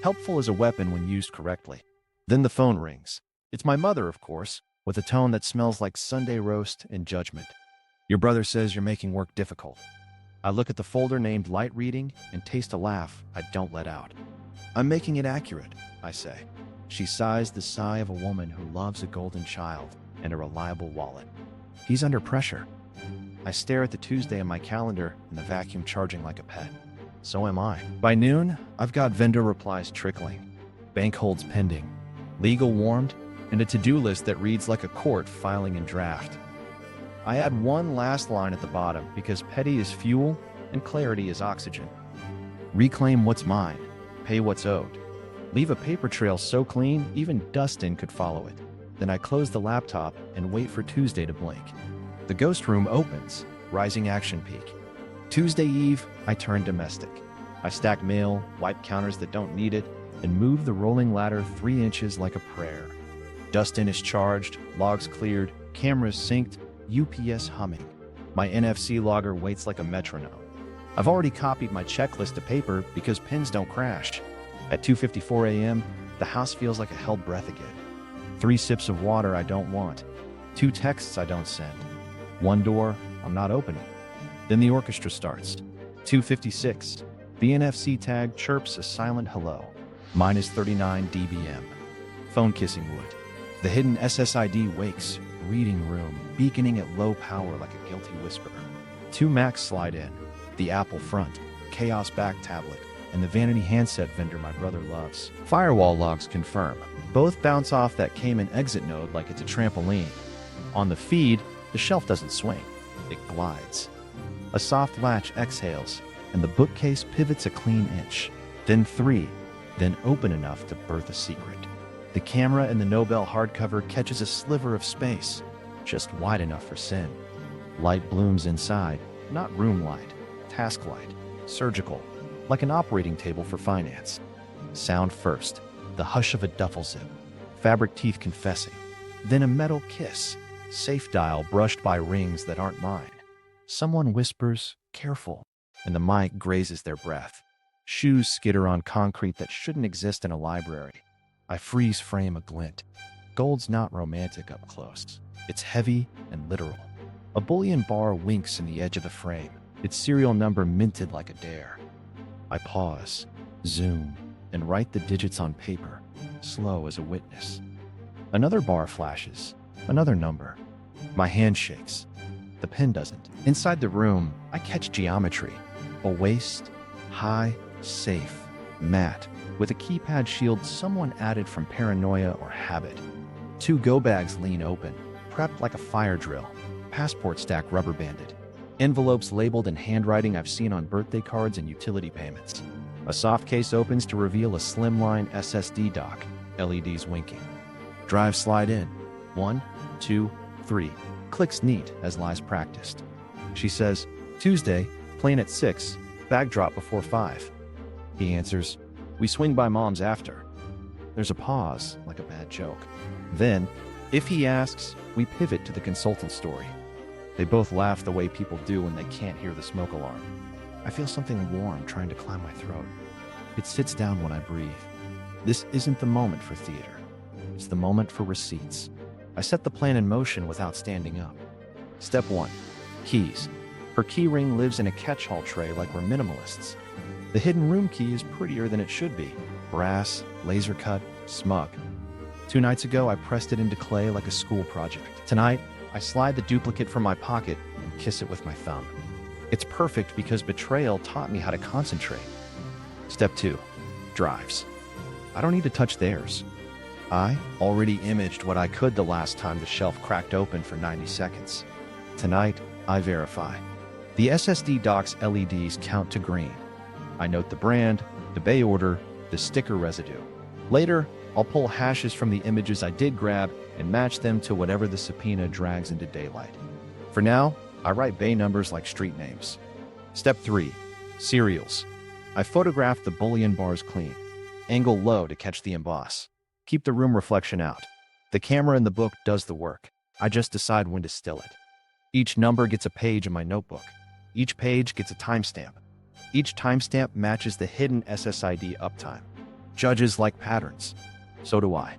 Helpful is a weapon when used correctly. Then the phone rings. It's my mother, of course, with a tone that smells like Sunday roast and judgment. Your brother says you're making work difficult. I look at the folder named Light Reading and taste a laugh I don't let out. I'm making it accurate, I say. She sighs the sigh of a woman who loves a golden child and a reliable wallet. He's under pressure. I stare at the Tuesday in my calendar and the vacuum charging like a pet. So am I. By noon, I've got vendor replies trickling, bank holds pending, legal warmed, and a to-do list that reads like a court filing in draft. I add one last line at the bottom because petty is fuel and clarity is oxygen. Reclaim what's mine, pay what's owed. Leave a paper trail so clean, even Dust-in could follow it. Then I close the laptop and wait for Tuesday to blink. The ghost room opens, rising action peak. Tuesday Eve, I turn domestic. I stack mail, wipe counters that don't need it, and move the rolling ladder 3 inches like a prayer. Dust-in is charged, logs cleared, cameras synced, UPS humming. My NFC logger waits like a metronome. I've already copied my checklist to paper because pins don't crash. At 2:54 a.m., the house feels like a held breath again. 3 sips of water I don't want. 2 texts I don't send. 1 door I'm not opening. Then the orchestra starts. 2:56. The NFC tag chirps a silent hello. Minus 39 dBm. Phone kissing wood. The hidden SSID wakes, reading room, beaconing at low power like a guilty whisper. 2 Macs slide in. The Apple front, Chaos back tablet, and the vanity handset vendor my brother loves. Firewall logs confirm. Both bounce off that Cayman exit node like it's a trampoline. On the feed, the shelf doesn't swing. It glides. A soft latch exhales, and the bookcase pivots a clean inch. Then 3, then open enough to birth a secret. The camera in the Nobel hardcover catches a sliver of space, just wide enough for sin. Light blooms inside, not room light, task light, surgical, like an operating table for finance. Sound first, the hush of a duffel zip, fabric teeth confessing, then a metal kiss, safe dial brushed by rings that aren't mine. Someone whispers, "Careful," and the mic grazes their breath. Shoes skitter on concrete that shouldn't exist in a library. I freeze frame a glint. Gold's not romantic up close. It's heavy and literal. A bullion bar winks in the edge of the frame, its serial number minted like a dare. I pause, zoom, and write the digits on paper, slow as a witness. Another bar flashes, another number. My hand shakes. The pen doesn't. Inside the room, I catch geometry. A waist, high, safe, matte, with a keypad shield someone added from paranoia or habit. 2 go bags lean open, prepped like a fire drill. Passport stack rubber banded. Envelopes labeled in handwriting I've seen on birthday cards and utility payments. A soft case opens to reveal a slimline SSD dock, LEDs winking. Drive slide in. 1, 2, 3. Clicks neat as lies practiced. She says, "Tuesday, plane at 6, bag drop before 5. He answers, "We swing by Mom's after." There's a pause, like a bad joke. Then, if he asks, we pivot to the consultant story. They both laugh the way people do when they can't hear the smoke alarm. I feel something warm trying to climb my throat. It sits down when I breathe. This isn't the moment for theater. It's the moment for receipts. I set the plan in motion without standing up. Step 1. Keys. Her key ring lives in a catch-all tray like we're minimalists. The hidden room key is prettier than it should be. Brass, laser cut, smug. 2 nights ago, I pressed it into clay like a school project. Tonight, I slide the duplicate from my pocket and kiss it with my thumb. It's perfect because Betrayal taught me how to concentrate. Step 2. Drives. I don't need to touch theirs. I already imaged what I could the last time the shelf cracked open for 90 seconds. Tonight, I verify. The SSD dock's LEDs count to green. I note the brand, the bay order, the sticker residue. Later, I'll pull hashes from the images I did grab and match them to whatever the subpoena drags into daylight. For now, I write bay numbers like street names. Step 3. Serials. I photograph the bullion bars clean. Angle low to catch the emboss. Keep the room reflection out. The camera in the book does the work. I just decide when to still it. Each number gets a page in my notebook. Each page gets a timestamp. Each timestamp matches the hidden SSID uptime. Judges like patterns. So do I.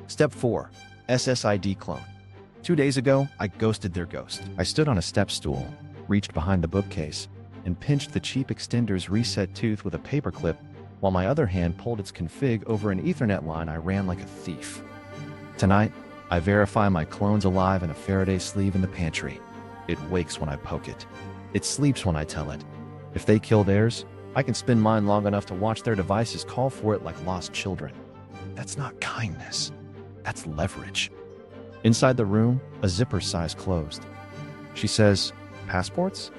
Step 4. SSID clone. 2 days ago, I ghosted their ghost. I stood on a step stool, reached behind the bookcase, and pinched the cheap extender's reset tooth with a paperclip, while my other hand pulled its config over an Ethernet line I ran like a thief. Tonight, I verify my clone's alive in a Faraday sleeve in the pantry. It wakes when I poke it. It sleeps when I tell it. If they kill theirs, I can spin mine long enough to watch their devices call for it like lost children. That's not kindness. That's leverage. Inside the room, a zipper size closed. She says, "Passports?"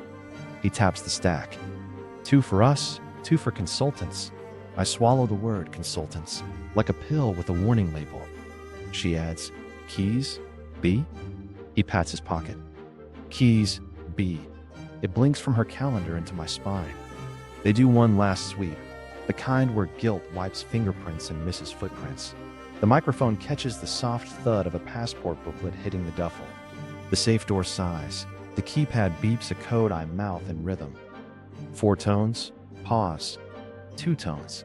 He taps the stack. 2 for us, 2 for consultants. I swallow the word consultants, like a pill with a warning label. She adds, "Keys? B?" He pats his pocket. Keys, B. It blinks from her calendar into my spine. They do one last sweep, the kind where guilt wipes fingerprints and misses footprints. The microphone catches the soft thud of a passport booklet hitting the duffel. The safe door sighs. The keypad beeps a code I mouth in rhythm. 4 tones, pause, 2 tones.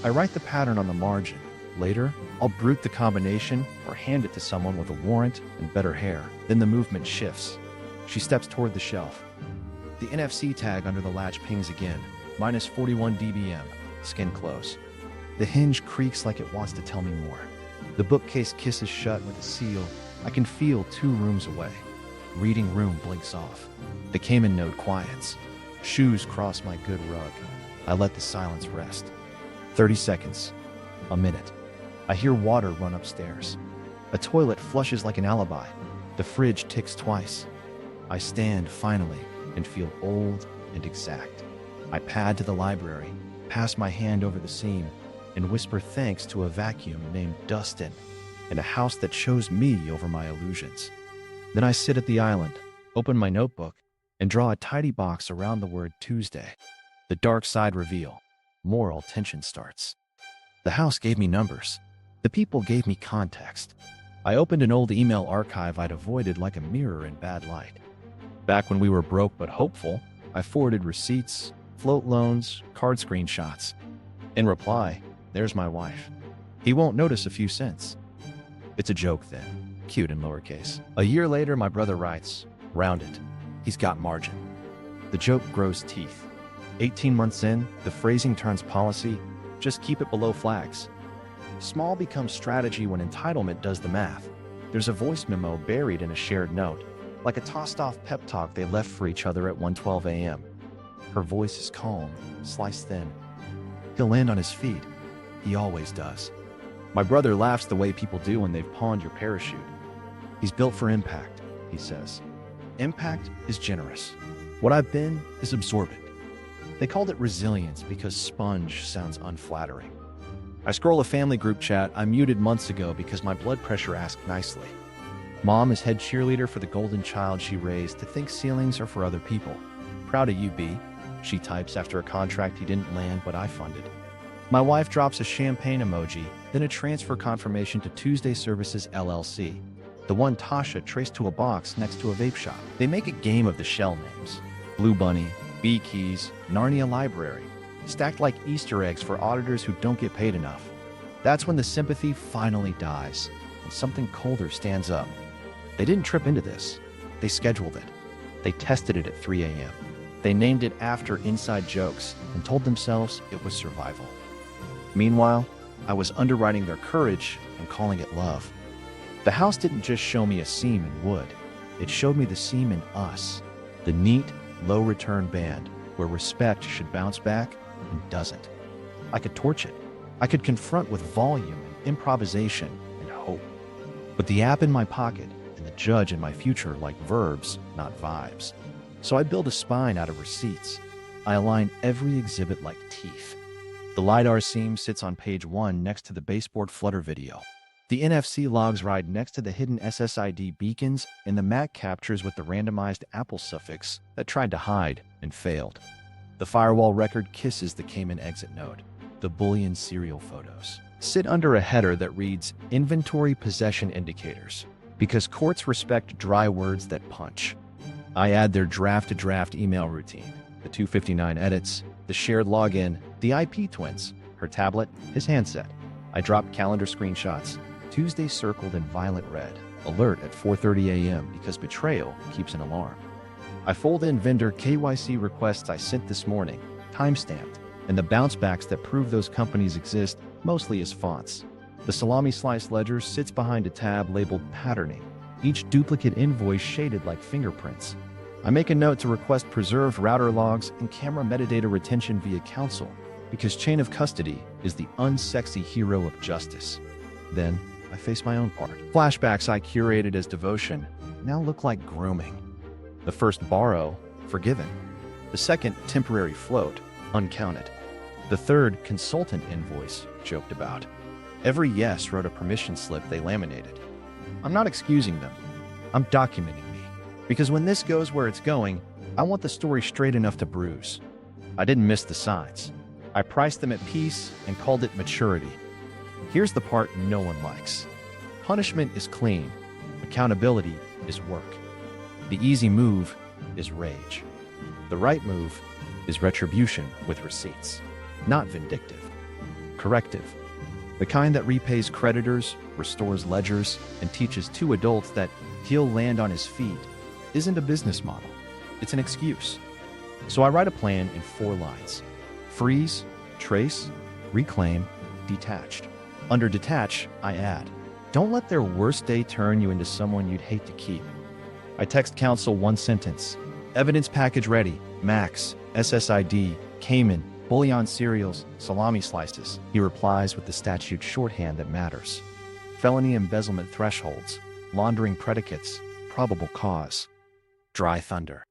I write the pattern on the margin. Later, I'll brute the combination or hand it to someone with a warrant and better hair. Then the movement shifts. She steps toward the shelf. The NFC tag under the latch pings again. Minus 41 dBm. Skin close. The hinge creaks like it wants to tell me more. The bookcase kisses shut with a seal. I can feel 2 rooms away. Reading room blinks off. The Cayman node quiets. Shoes cross my good rug. I let the silence rest. 30 seconds. A minute. I hear water run upstairs. A toilet flushes like an alibi. The fridge ticks twice. I stand, finally, and feel old and exact. I pad to the library, pass my hand over the seam, and whisper thanks to a vacuum named Dust-in, and a house that chose me over my illusions. Then I sit at the island, open my notebook, and draw a tidy box around the word Tuesday. The dark side reveal. Moral tension starts. The house gave me numbers. The people gave me context. I opened an old email archive I'd avoided like a mirror in bad light. Back when we were broke but hopeful, I forwarded receipts, float loans, card screenshots. In reply, there's my wife. He won't notice a few cents. It's a joke then, cute in lowercase. A year later, my brother writes, round it. He's got margin. The joke grows teeth. 18 months in, the phrasing turns policy. Just keep it below flags. Small becomes strategy when entitlement does the math. There's a voice memo buried in a shared note, like a tossed-off pep talk they left for each other at 1:12 a.m. Her voice is calm, sliced thin. He'll land on his feet. He always does. My brother laughs the way people do when they've pawned your parachute. He's built for impact, he says. Impact is generous. What I've been is absorbent. They called it resilience because sponge sounds unflattering. I scroll a family group chat I muted months ago because my blood pressure asked nicely. Mom is head cheerleader for the golden child she raised to think ceilings are for other people. Proud of you, B, she types after a contract he didn't land but I funded. My wife drops a champagne emoji, then a transfer confirmation to Tuesday Services LLC. The one Tasha traced to a box next to a vape shop. They make a game of the shell names. Blue Bunny, B Keys, Narnia Library, stacked like Easter eggs for auditors who don't get paid enough. That's when the sympathy finally dies, and something colder stands up. They didn't trip into this. They scheduled it. They tested it at 3 a.m. They named it after inside jokes and told themselves it was survival. Meanwhile, I was underwriting their courage and calling it love. The house didn't just show me a seam in wood. It showed me the seam in us, the neat, low-return band where respect should bounce back and doesn't. I could torch it. I could confront with volume and improvisation and hope. But the app in my pocket and the judge in my future like verbs, not vibes. So I build a spine out of receipts. I align every exhibit like teeth. The LiDAR seam sits on page 1 next to the baseboard flutter video. The NFC logs ride next to the hidden SSID beacons and the MAC captures with the randomized Apple suffix that tried to hide and failed. The firewall record kisses the Cayman exit node. The Boolean serial photos sit under a header that reads Inventory Possession Indicators, because courts respect dry words that punch. I add their draft-to-draft email routine, the 259 edits, the shared login, the IP twins, her tablet, his handset. I drop calendar screenshots. Tuesday circled in violet red. Alert at 4:30 a.m. because Betrayal keeps an alarm. I fold in vendor KYC requests I sent this morning, timestamped, and the bounce backs that prove those companies exist, mostly as fonts. The Salami slice ledger sits behind a tab labeled patterning, each duplicate invoice shaded like fingerprints. I make a note to request preserved router logs and camera metadata retention via counsel, because chain of custody is the unsexy hero of justice. Then, I face my own part. Flashbacks I curated as devotion now look like grooming. The first borrow, forgiven. The second temporary float, uncounted. The third consultant invoice, joked about. Every yes wrote a permission slip they laminated. I'm not excusing them. I'm documenting me. Because when this goes where it's going, I want the story straight enough to bruise. I didn't miss the signs. I priced them at peace and called it maturity. Here's the part no one likes. Punishment is clean. Accountability is work. The easy move is rage. The right move is retribution with receipts, not vindictive. Corrective. The kind that repays creditors, restores ledgers, and teaches two adults that he'll land on his feet isn't a business model. It's an excuse. So I write a plan in 4 lines. Freeze, trace, reclaim, detached. Under detach, I add, don't let their worst day turn you into someone you'd hate to keep. I text counsel 1 sentence. Evidence package ready. Max, SSID, Cayman, bouillon cereals, salami slices. He replies with the statute shorthand that matters. Felony embezzlement thresholds, laundering predicates, probable cause. Dry thunder.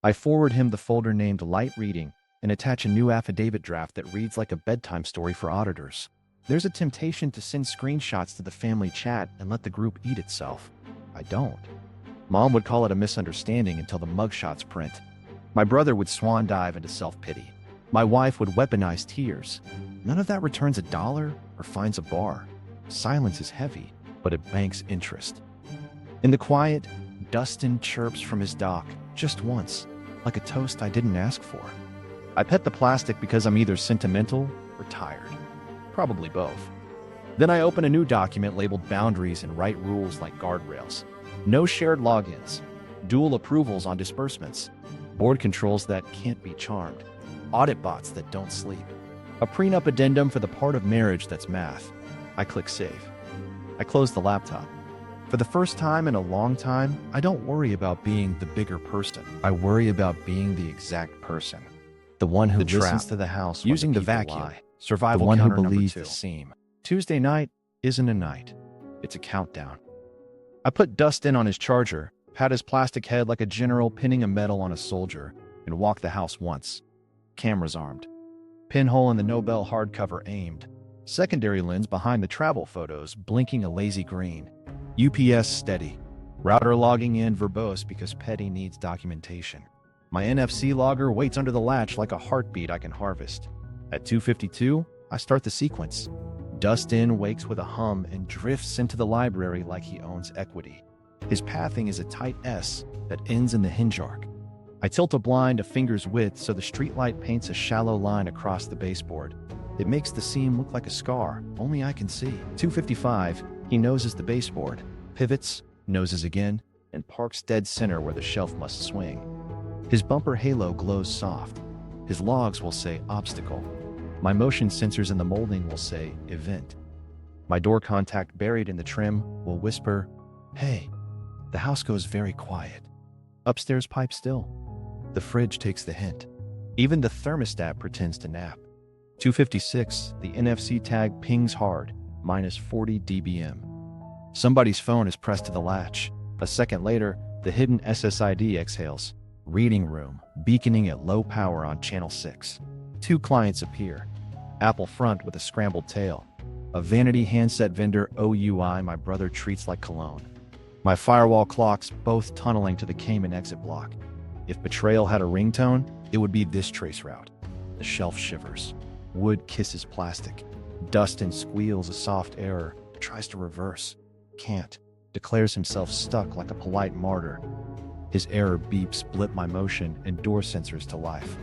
I forward him the folder named Light Reading and attach a new affidavit draft that reads like a bedtime story for auditors. There's a temptation to send screenshots to the family chat and let the group eat itself. I don't. Mom would call it a misunderstanding until the mugshots print. My brother would swan dive into self-pity. My wife would weaponize tears. None of that returns $1 or finds a bar. Silence is heavy, but it banks interest. In the quiet, Dust-in chirps from his dock, just once, like a toast I didn't ask for. I pet the plastic because I'm either sentimental or tired. Probably both. Then I open a new document labeled Boundaries and write rules like guardrails. No shared logins. Dual approvals on disbursements. Board controls that can't be charmed. Audit bots that don't sleep. A prenup addendum for the part of marriage that's math. I click save. I close the laptop. For the first time in a long time, I don't worry about being the bigger person. I worry about being the exact person. The one who listens to the house using the vacuum. Survival. The one who believes the seam. Tuesday night isn't a night. It's a countdown. I put Dust-in on his charger, pat his plastic head like a general pinning a medal on a soldier, and walk the house once. Cameras armed. Pinhole in the Nobel hardcover aimed. Secondary lens behind the travel photos blinking a lazy green. UPS steady. Router logging in verbose because petty needs documentation. My NFC logger waits under the latch like a heartbeat I can harvest. At 2:52, I start the sequence. Dust-in wakes with a hum and drifts into the library like he owns equity. His pathing is a tight S that ends in the hinge arc. I tilt a blind a finger's width so the streetlight paints a shallow line across the baseboard. It makes the seam look like a scar, only I can see. 2:55, he noses the baseboard, pivots, noses again, and parks dead center where the shelf must swing. His bumper halo glows soft. His logs will say obstacle. My motion sensors in the molding will say event. My door contact buried in the trim will whisper, hey. The house goes very quiet. Upstairs pipe still. The fridge takes the hint. Even the thermostat pretends to nap. 2:56, the NFC tag pings hard, minus 40 dBm. Somebody's phone is pressed to the latch. A second later, the hidden SSID exhales. Reading room, beaconing at low power on channel 6. 2 clients appear. Apple front with a scrambled tail. A vanity handset vendor OUI my brother treats like cologne. My firewall clocks both tunneling to the Cayman exit block. If Betrayal had a ringtone, it would be this trace route. The shelf shivers. Wood kisses plastic. Dust-in squeals a soft error, tries to reverse. Can't. Declares himself stuck like a polite martyr. His error beeps blip my motion and door sensors to life.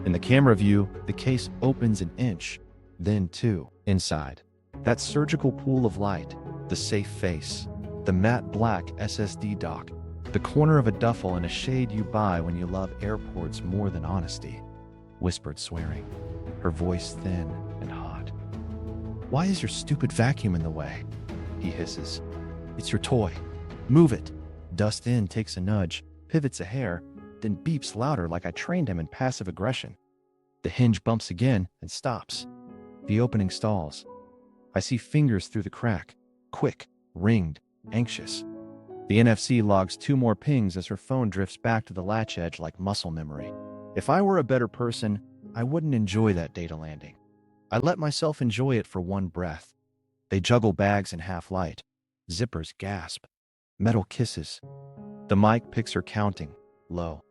In the camera view, the case opens an inch, then 2. Inside. That surgical pool of light, the safe face, the matte black SSD dock, the corner of a duffel and a shade you buy when you love airports more than honesty. Whispered swearing, her voice thin and hot. Why is your stupid vacuum in the way? He hisses. It's your toy. Move it. Dust-in takes a nudge, pivots a hair, then beeps louder like I trained him in passive aggression. The hinge bumps again and stops. The opening stalls. I see fingers through the crack, quick, ringed, anxious. The NFC logs 2 more pings as her phone drifts back to the latch edge like muscle memory. If I were a better person, I wouldn't enjoy that data landing. I let myself enjoy it for one breath. They juggle bags in half light. Zippers gasp. Metal kisses. The mic picks her counting, low.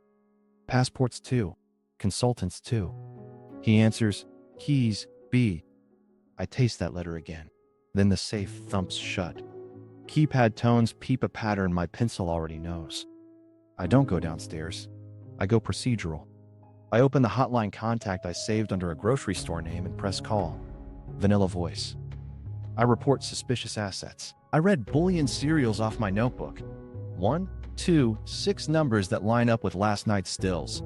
Passports too. Consultants too. He answers, keys, B. I taste that letter again. Then the safe thumps shut. Keypad tones peep a pattern my pencil already knows. I don't go downstairs. I go procedural. I open the hotline contact I saved under a grocery store name and press call. Vanilla voice. I report suspicious assets. I read Bullion serials off my notebook. 1, 2, 6 numbers that line up with last night's stills.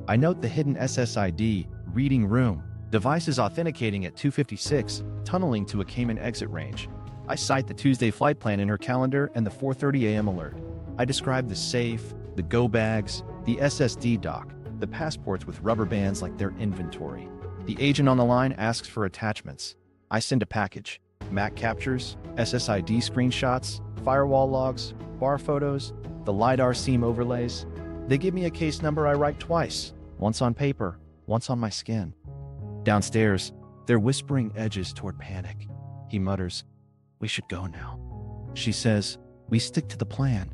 I note the hidden SSID, reading room, devices authenticating at 256, tunneling to a Cayman exit range. I cite the Tuesday flight plan in her calendar and the 4:30 a.m. alert. I describe the safe, the go bags, the SSD dock, the passports with rubber bands like their inventory. The agent on the line asks for attachments. I send a package. Mac captures, SSID screenshots, firewall logs, bar photos, the LiDAR seam overlays. They give me a case number I write twice, once on paper, once on my skin. Downstairs, they're whispering edges toward panic. He mutters, "We should go now." She says, "We stick to the plan."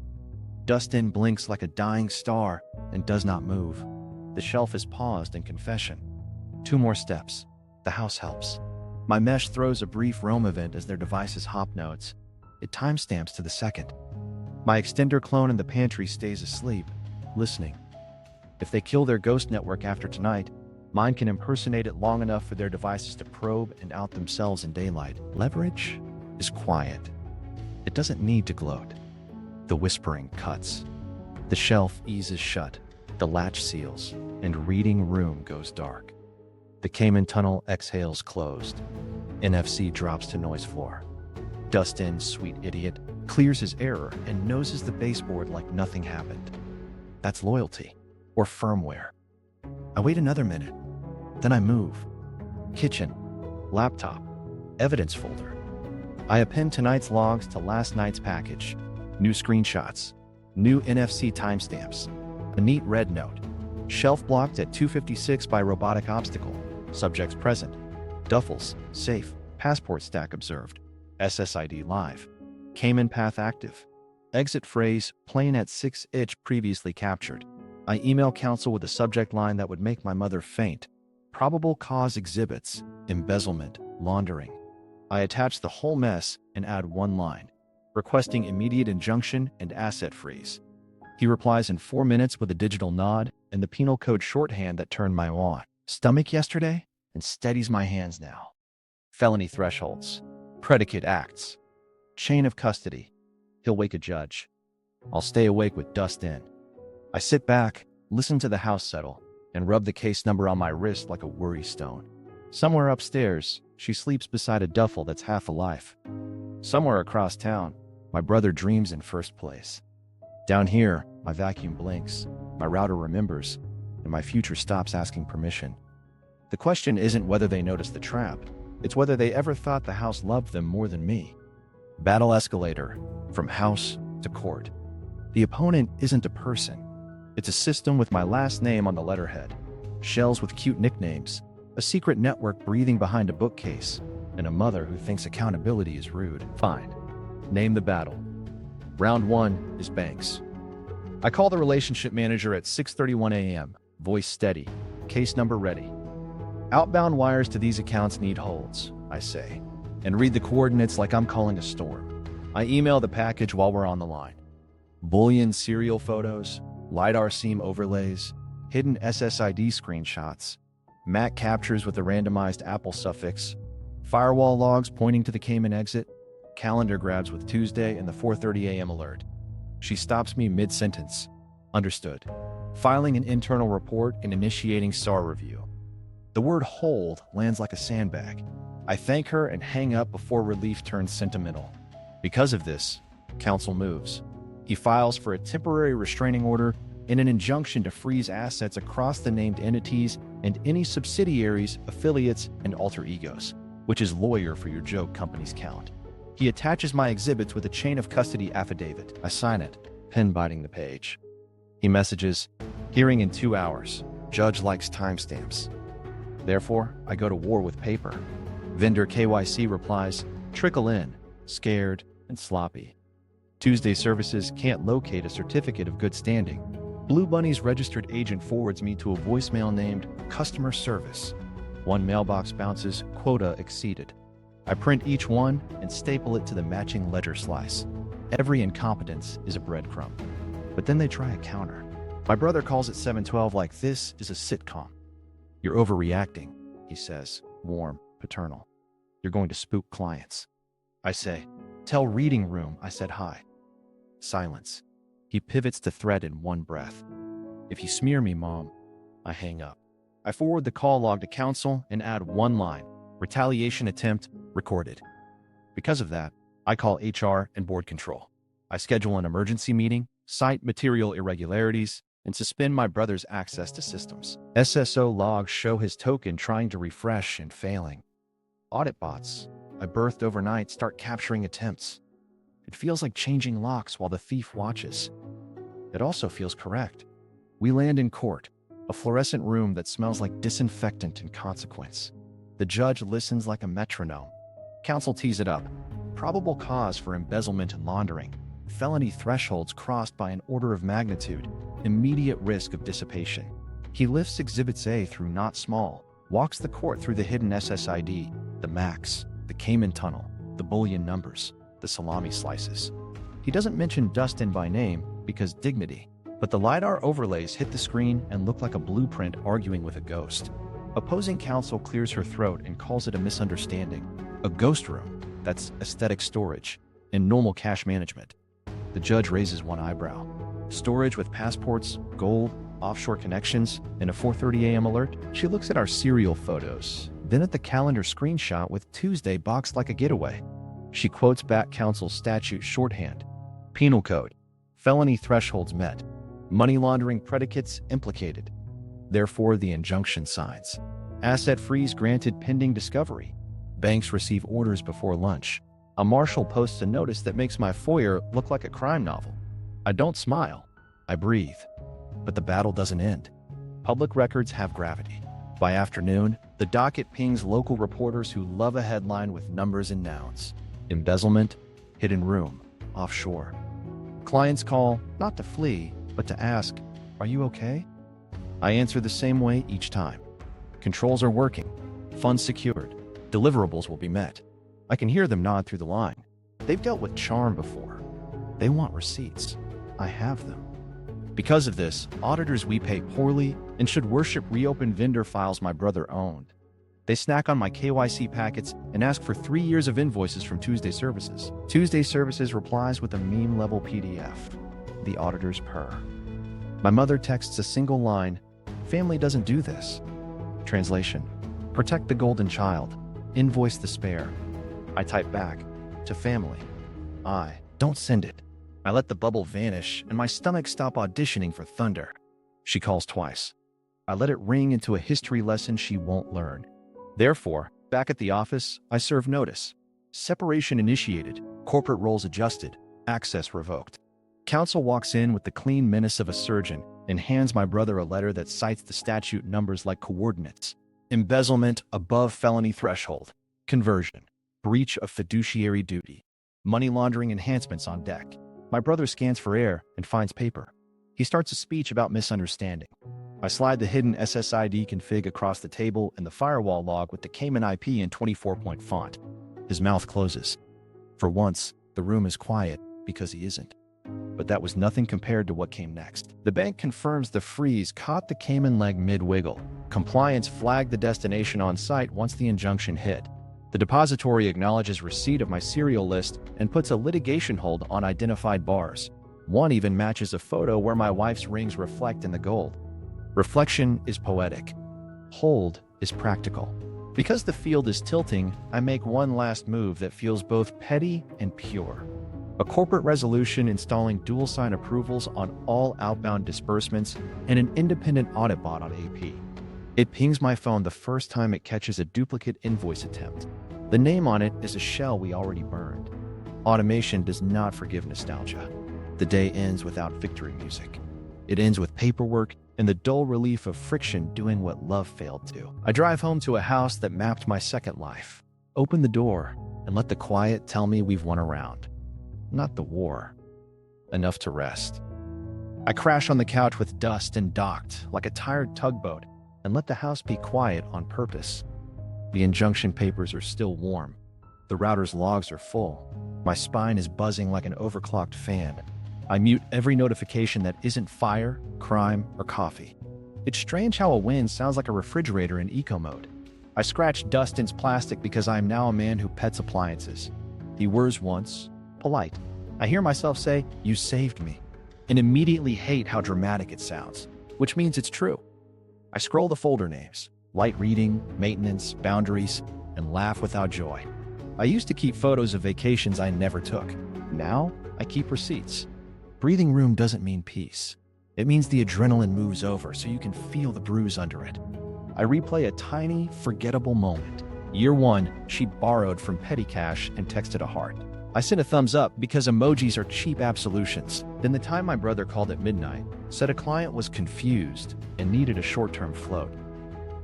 Dust-in blinks like a dying star and does not move. The shelf is paused in confession. 2 more steps. The house helps. My mesh throws a brief roam event as their devices hop nodes. It timestamps to the second. My extender clone in the pantry stays asleep, listening. If they kill their ghost network after tonight, mine can impersonate it long enough for their devices to probe and out themselves in daylight. Leverage is quiet. It doesn't need to gloat. The whispering cuts. The shelf eases shut, the latch seals, and reading room goes dark. The Cayman tunnel exhales closed. NFC drops to noise floor. Dust-in, sweet idiot, clears his error and noses the baseboard like nothing happened. That's loyalty, or firmware. I wait another minute. Then I move. Kitchen, laptop, evidence folder. I append tonight's logs to last night's package. New screenshots, new NFC timestamps, a neat red note. Shelf blocked at 256 by robotic obstacle. Subjects present. Duffels, safe, passport stack observed. SSID live. Cayman path active. Exit phrase, plane at 6-inch previously captured. I email counsel with a subject line that would make my mother faint. Probable cause exhibits, embezzlement, laundering. I attach the whole mess and add 1 line, requesting immediate injunction and asset freeze. He replies in 4 minutes with a digital nod and the penal code shorthand that turned my on. Stomach yesterday and steadies my hands now. Felony thresholds. Predicate acts. Chain of custody. He'll wake a judge. I'll stay awake with Dust-in. I sit back, listen to the house settle, and rub the case number on my wrist like a worry stone. Somewhere upstairs, she sleeps beside a duffel that's half a life. Somewhere across town, my brother dreams in first place. Down here, my vacuum blinks, my router remembers, and my future stops asking permission. The question isn't whether they noticed the trap, it's whether they ever thought the house loved them more than me. Battle escalator, from house to court. The opponent isn't a person. It's a system with my last name on the letterhead, shells with cute nicknames, a secret network breathing behind a bookcase, and a mother who thinks accountability is rude. Fine. Name the battle. Round 1 is banks. I call the relationship manager at 6:31 a.m., voice steady, case number ready. Outbound wires to these accounts need holds, I say, and read the coordinates like I'm calling a storm. I email the package while we're on the line. Bullion serial photos, LiDAR seam overlays, hidden SSID screenshots, Mac captures with a randomized Apple suffix, firewall logs pointing to the Cayman exit, calendar grabs with Tuesday and the 4:30 a.m. alert. She stops me mid-sentence. Understood. Filing an internal report and initiating SAR review. The word hold lands like a sandbag. I thank her and hang up before relief turns sentimental. Because of this, counsel moves. He files for a temporary restraining order and an injunction to freeze assets across the named entities and any subsidiaries, affiliates, and alter egos, which is lawyer for your joke companies count. He attaches my exhibits with a chain of custody affidavit. I sign it, pen biting the page. He messages, hearing in 2 hours. Judge likes timestamps. Therefore, I go to war with paper. Vendor KYC replies, trickle in, scared and sloppy. Tuesday services can't locate a certificate of good standing. Blue Bunny's registered agent forwards me to a voicemail named Customer Service. One mailbox bounces, quota exceeded. I print each one and staple it to the matching ledger slice. Every incompetence is a breadcrumb. But then they try a counter. My brother calls it 712 like this is a sitcom. You're overreacting, he says, warm, paternal. You're going to spook clients. I say, tell reading room I said hi. Silence. He pivots the thread in one breath. If you smear me, Mom, I hang up. I forward the call log to counsel and add one line, retaliation attempt recorded. Because of that, I call HR and board control. I schedule an emergency meeting, cite material irregularities, and suspend my brother's access to systems. SSO logs show his token trying to refresh and failing. Audit bots I birthed overnight start capturing attempts. It feels like changing locks while the thief watches. It also feels correct. We land in court, a fluorescent room that smells like disinfectant and consequence. The judge listens like a metronome. Counsel tees it up. Probable cause for embezzlement and laundering. Felony thresholds crossed by an order of magnitude. Immediate risk of dissipation. He lifts Exhibits A through not small, walks the court through the hidden SSID, the max, the Cayman tunnel, the bullion numbers, the salami slices. He doesn't mention Dust-in by name because dignity, but the LiDAR overlays hit the screen and look like a blueprint arguing with a ghost. Opposing counsel clears her throat and calls it a misunderstanding. A ghost room, that's aesthetic storage, and normal cash management. The judge raises one eyebrow. Storage with passports, gold, offshore connections, and a 4:30 a.m. alert? She looks at our serial photos, then at the calendar screenshot with Tuesday boxed like a getaway. She quotes back counsel's statute shorthand. Penal code. Felony thresholds met. Money laundering predicates implicated. Therefore, the injunction signs. Asset freeze granted pending discovery. Banks receive orders before lunch. A marshal posts a notice that makes my foyer look like a crime novel. I don't smile. I breathe. But the battle doesn't end. Public records have gravity. By afternoon, the docket pings local reporters who love a headline with numbers and nouns. Embezzlement, hidden room, offshore. Clients call, not to flee, but to ask, are you okay? I answer the same way each time. Controls are working. Funds secured. Deliverables will be met. I can hear them nod through the line. They've dealt with charm before. They want receipts. I have them. Because of this, auditors we pay poorly and should worship reopened vendor files my brother owned. They snack on my KYC packets and ask for 3 years of invoices from Tuesday Services. Tuesday Services replies with a meme-level PDF. The auditors purr. My mother texts a single line, family doesn't do this. Translation, protect the golden child, invoice the spare. I type back, to family. Don't send it. I let the bubble vanish and my stomach stop auditioning for thunder. She calls twice. I let it ring into a history lesson she won't learn. Therefore, back at the office, I serve notice. Separation initiated, corporate roles adjusted, access revoked. Counsel walks in with the clean menace of a surgeon and hands my brother a letter that cites the statute numbers like coordinates. Embezzlement above felony threshold. Conversion. Breach of fiduciary duty. Money laundering enhancements on deck. My brother scans for air and finds paper. He starts a speech about misunderstanding. I slide the hidden SSID config across the table and the firewall log with the Cayman IP in 24-point font. His mouth closes. For once, the room is quiet because he isn't. But that was nothing compared to what came next. The bank confirms the freeze caught the Cayman leg mid-wiggle. Compliance flagged the destination on site once the injunction hit. The depository acknowledges receipt of my serial list and puts a litigation hold on identified bars. One even matches a photo where my wife's rings reflect in the gold. Reflection is poetic. Hold is practical. Because the field is tilting, I make one last move that feels both petty and pure. A corporate resolution installing dual sign approvals on all outbound disbursements and an independent audit bot on AP. It pings my phone the first time it catches a duplicate invoice attempt. The name on it is a shell we already burned. Automation does not forgive nostalgia. The day ends without victory music. It ends with paperwork and the dull relief of friction doing what love failed to. I drive home to a house that mapped my second life. Open the door and let the quiet tell me we've won a round. Not the war, enough to rest. I crash on the couch with dust and docked like a tired tugboat and let the house be quiet on purpose. The injunction papers are still warm. The router's logs are full. My spine is buzzing like an overclocked fan. I mute every notification that isn't fire, crime, or coffee. It's strange how a win sounds like a refrigerator in eco mode. I scratch Dustin's plastic because I am now a man who pets appliances. He whirs once, polite. I hear myself say, "You saved me," and immediately hate how dramatic it sounds, which means it's true. I scroll the folder names, light reading, maintenance, boundaries, and laugh without joy. I used to keep photos of vacations I never took. Now, I keep receipts. Breathing room doesn't mean peace. It means the adrenaline moves over so you can feel the bruise under it. I replay a tiny, forgettable moment. Year 1, she borrowed from petty cash and texted a heart. I sent a thumbs up because emojis are cheap absolutions. Then the time my brother called at midnight, said a client was confused and needed a short-term float.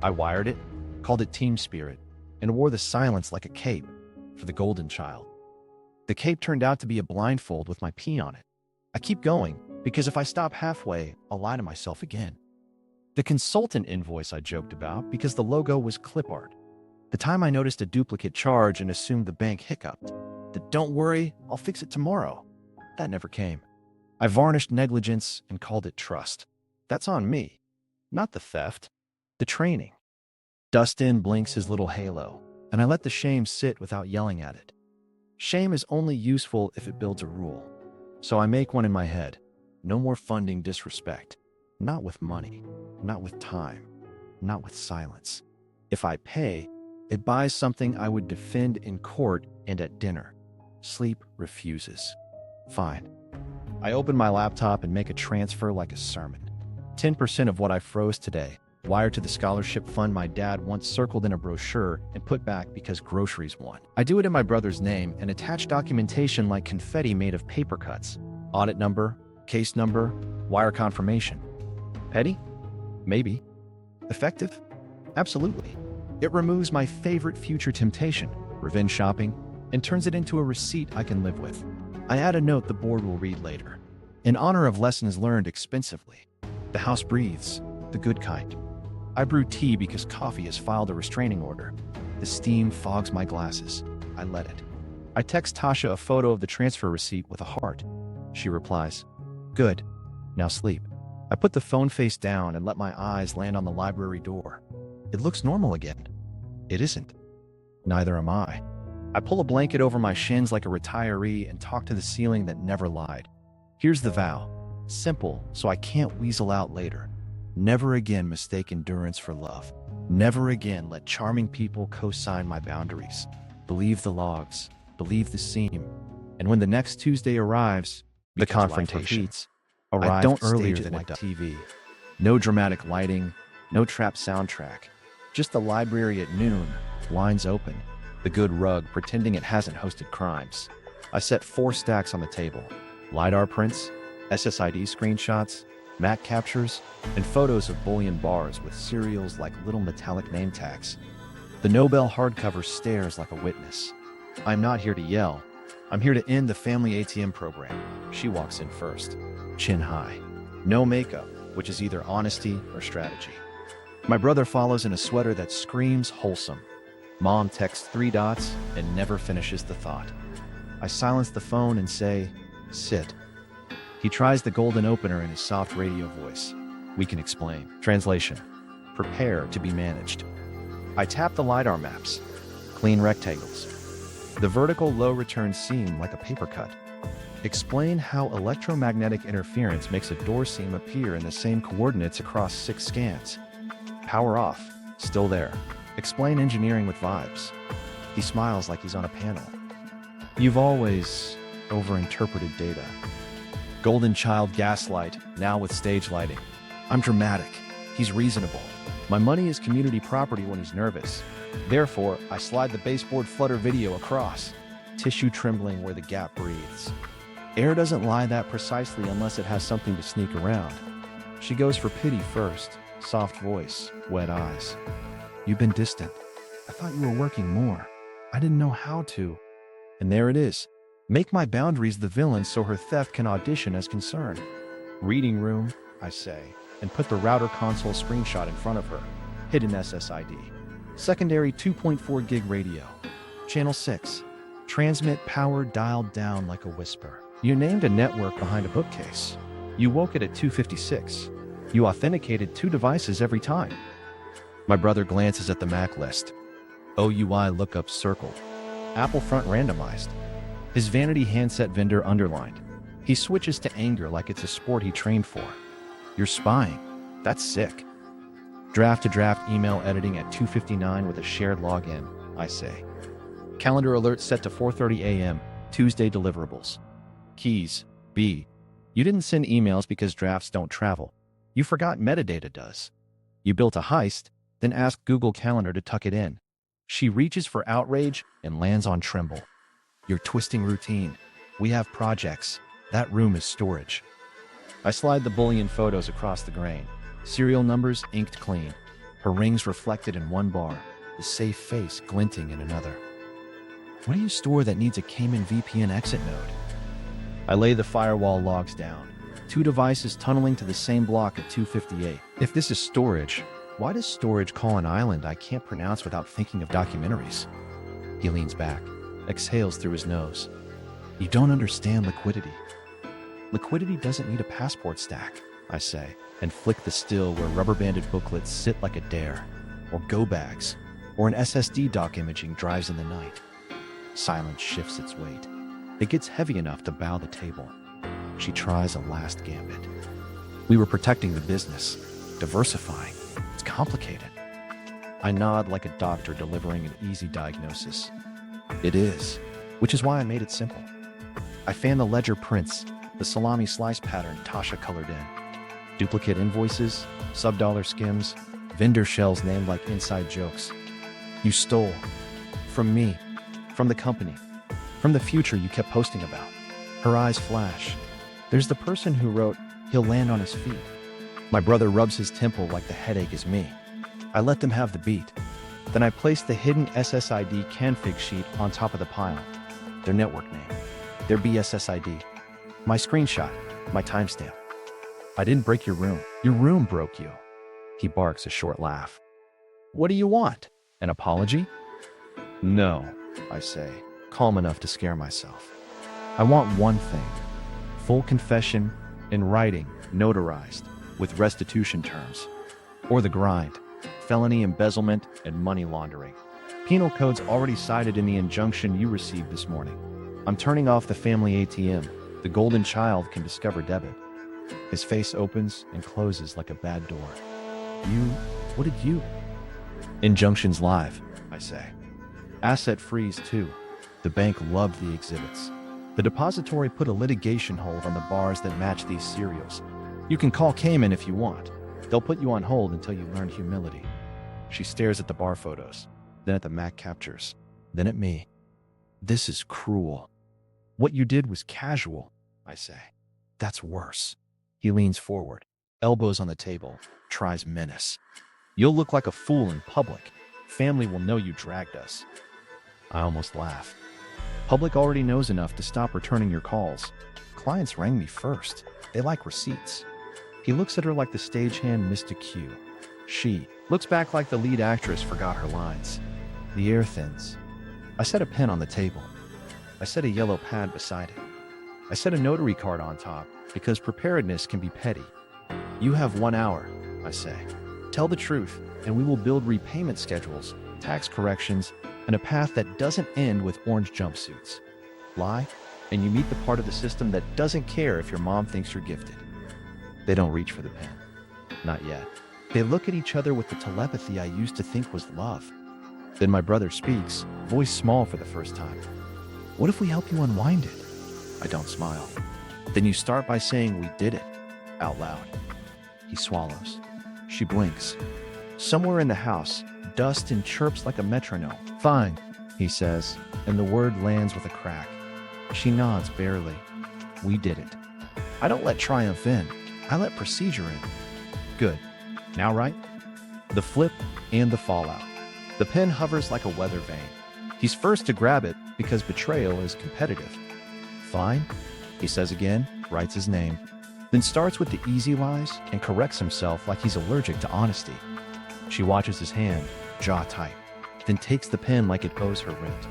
I wired it, called it team spirit, and wore the silence like a cape for the golden child. The cape turned out to be a blindfold with my P on it. I keep going because if I stop halfway, I'll lie to myself again. The consultant invoice I joked about because the logo was clip art. The time I noticed a duplicate charge and assumed the bank hiccuped. The "don't worry, I'll fix it tomorrow." That never came. I varnished negligence and called it trust. That's on me, not the theft, the training. Dustin blinks his little halo, and I let the shame sit without yelling at it. Shame is only useful if it builds a rule. So I make one in my head. No more funding disrespect. Not with money, not with time, not with silence. If I pay, it buys something I would defend in court and at dinner. Sleep refuses. Fine. I open my laptop and make a transfer like a sermon. 10% of what I froze today, wired to the scholarship fund my dad once circled in a brochure and put back because groceries won. I do it in my brother's name and attach documentation like confetti made of paper cuts. Audit number, case number, wire confirmation. Petty? Maybe. Effective? Absolutely. It removes my favorite future temptation, revenge shopping, and turns it into a receipt I can live with. I add a note the board will read later. In honor of lessons learned expensively. The house breathes, the good kind. I brew tea because coffee has filed a restraining order. The steam fogs my glasses. I let it. I text Tasha a photo of the transfer receipt with a heart. She replies, "Good. Now sleep." I put the phone face down and let my eyes land on the library door. It looks normal again. It isn't. Neither am I. I pull a blanket over my shins like a retiree and talk to the ceiling that never lied. Here's the vow. Simple, so I can't weasel out later. Never again mistake endurance for love. Never again let charming people co-sign my boundaries. Believe the logs. Believe the seam. And when the next Tuesday arrives, the confrontation arrived earlier than like TV. No dramatic lighting, no trap soundtrack. Just the library at noon, lines open. The good rug pretending it hasn't hosted crimes. I set 4 stacks on the table. LiDAR prints, SSID screenshots, Mac captures, and photos of bullion bars with serials like little metallic name tags. The Nobel hardcover stares like a witness. I'm not here to yell. I'm here to end the family ATM program. She walks in first, chin high. No makeup, which is either honesty or strategy. My brother follows in a sweater that screams wholesome. Mom texts 3 dots and never finishes the thought. I silence the phone and say, "Sit." He tries the golden opener in his soft radio voice. We can explain. Translation: prepare to be managed. I tap the LiDAR maps. Clean rectangles. The vertical low return seam like a paper cut. Explain how electromagnetic interference makes a door seam appear in the same coordinates across 6 scans. Power off. Still there. Explain engineering with vibes. He smiles like he's on a panel. You've always overinterpreted data. Golden child gaslight, now with stage lighting. I'm dramatic. He's reasonable. My money is community property when he's nervous. Therefore, I slide the baseboard flutter video across. Tissue trembling where the gap breathes. Air doesn't lie that precisely unless it has something to sneak around. She goes for pity first. Soft voice, wet eyes. You've been distant. I thought you were working more. I didn't know how to. And there it is. Make my boundaries the villain so her theft can audition as concern. Reading room, I say, and put the router console screenshot in front of her. Hidden SSID. Secondary 2.4 gig radio. Channel 6. Transmit power dialed down like a whisper. You named a network behind a bookcase. You woke it at 2:56. You authenticated 2 devices every time. My brother glances at the MAC list. OUI lookup circled. Apple front randomized. His vanity handset vendor underlined. He switches to anger like it's a sport he trained for. You're spying. That's sick. Draft to draft email editing at 2:59 with a shared login, I say. Calendar alert set to 4:30 a.m. Tuesday deliverables. Keys, B. You didn't send emails because drafts don't travel. You forgot metadata does. You built a heist, then asked Google Calendar to tuck it in. She reaches for outrage and lands on tremble. You're twisting routine. We have projects. That room is storage. I slide the bullion photos across the grain. Serial numbers inked clean. Her rings reflected in one bar, the safe face glinting in another. What do you store that needs a Cayman VPN exit node? I lay the firewall logs down. 2 devices tunneling to the same block at 2:58. If this is storage, why does storage call an island I can't pronounce without thinking of documentaries? He leans back, exhales through his nose. You don't understand liquidity. Liquidity doesn't need a passport stack, I say, and flick the still where rubber-banded booklets sit like a dare, or go bags, or an SSD dock imaging drives in the night. Silence shifts its weight. It gets heavy enough to bow the table. She tries a last gambit. We were protecting the business, diversifying. It's complicated. I nod like a doctor delivering an easy diagnosis. It is, which is why I made it simple. I fan the ledger prints, the salami slice pattern Tasha colored in. Duplicate invoices, sub-dollar skims, vendor shells named like inside jokes. You stole. From me. From the company. From the future you kept posting about. Her eyes flash. There's the person who wrote, he'll land on his feet. My brother rubs his temple like the headache is me. I let them have the beat. Then I place the hidden SSID config sheet on top of the pile. Their network name. Their BSSID. My screenshot. My timestamp. I didn't break your room. Your room broke you. He barks a short laugh. What do you want? An apology? No, I say, calm enough to scare myself. I want one thing. Full confession, in writing, notarized, with restitution terms. Or the grind. Felony, embezzlement, and money laundering. Penal codes already cited in the injunction you received this morning. I'm turning off the family ATM. The golden child can discover debit. His face opens and closes like a bad door. What did you? Injunctions live, I say. Asset freeze too. The bank loved the exhibits. The depository put a litigation hold on the bars that match these serials. You can call Cayman if you want. They'll put you on hold until you learn humility. She stares at the bar photos, then at the Mac captures, then at me. This is cruel. What you did was casual, I say. That's worse. He leans forward, elbows on the table, tries menace. You'll look like a fool in public. Family will know you dragged us. I almost laugh. Public already knows enough to stop returning your calls. Clients rang me first. They like receipts. He looks at her like the stagehand missed a cue. She looks back like the lead actress forgot her lines. The air thins. I set a pen on the table. I set a yellow pad beside it. I set a notary card on top because preparedness can be petty. You have 1 hour, I say. Tell the truth, and we will build repayment schedules, tax corrections, and a path that doesn't end with orange jumpsuits. Lie, and you meet the part of the system that doesn't care if your mom thinks you're gifted. They don't reach for the pen. Not yet. They look at each other with the telepathy I used to think was love. Then my brother speaks, voice small for the first time. What if we help you unwind it? I don't smile. Then you start by saying we did it, out loud. He swallows. She blinks. Somewhere in the house, Dust-in chirps like a metronome. Fine, he says, and the word lands with a crack. She nods barely. We did it. I don't let triumph in. I let procedure in. Good. Now right? The flip and the fallout. The pen hovers like a weather vane. He's first to grab it because betrayal is competitive. Fine, he says again, writes his name, then starts with the easy lies and corrects himself like he's allergic to honesty. She watches his hand, jaw tight, then takes the pen like it owes her rent.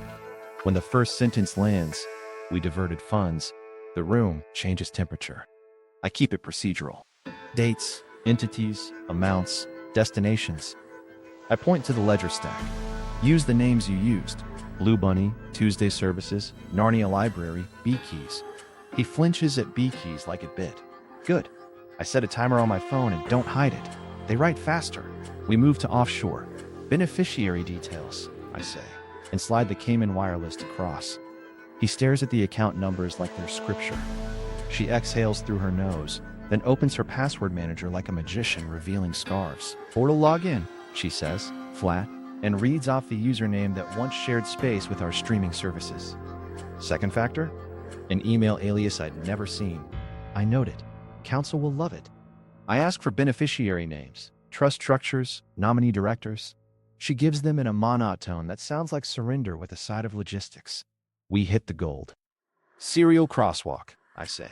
When the first sentence lands, we diverted funds, the room changes temperature. I keep it procedural. Dates, entities, amounts, destinations. I point to the ledger stack. Use the names you used. Blue Bunny, Tuesday Services, Narnia Library, B Keys. He flinches at B Keys like it bit. Good. I set a timer on my phone and don't hide it. They write faster. We move to Offshore. Beneficiary details, I say, and slide the Cayman wire list across. He stares at the account numbers like they're scripture. She exhales through her nose, then opens her password manager like a magician revealing scarves. Portal login, she says, flat, and reads off the username that once shared space with our streaming services. Second factor? An email alias I'd never seen. I note it. Counsel will love it. I ask for beneficiary names, trust structures, nominee directors. She gives them in a monotone that sounds like surrender with a side of logistics. We hit the gold. Serial crosswalk, I say.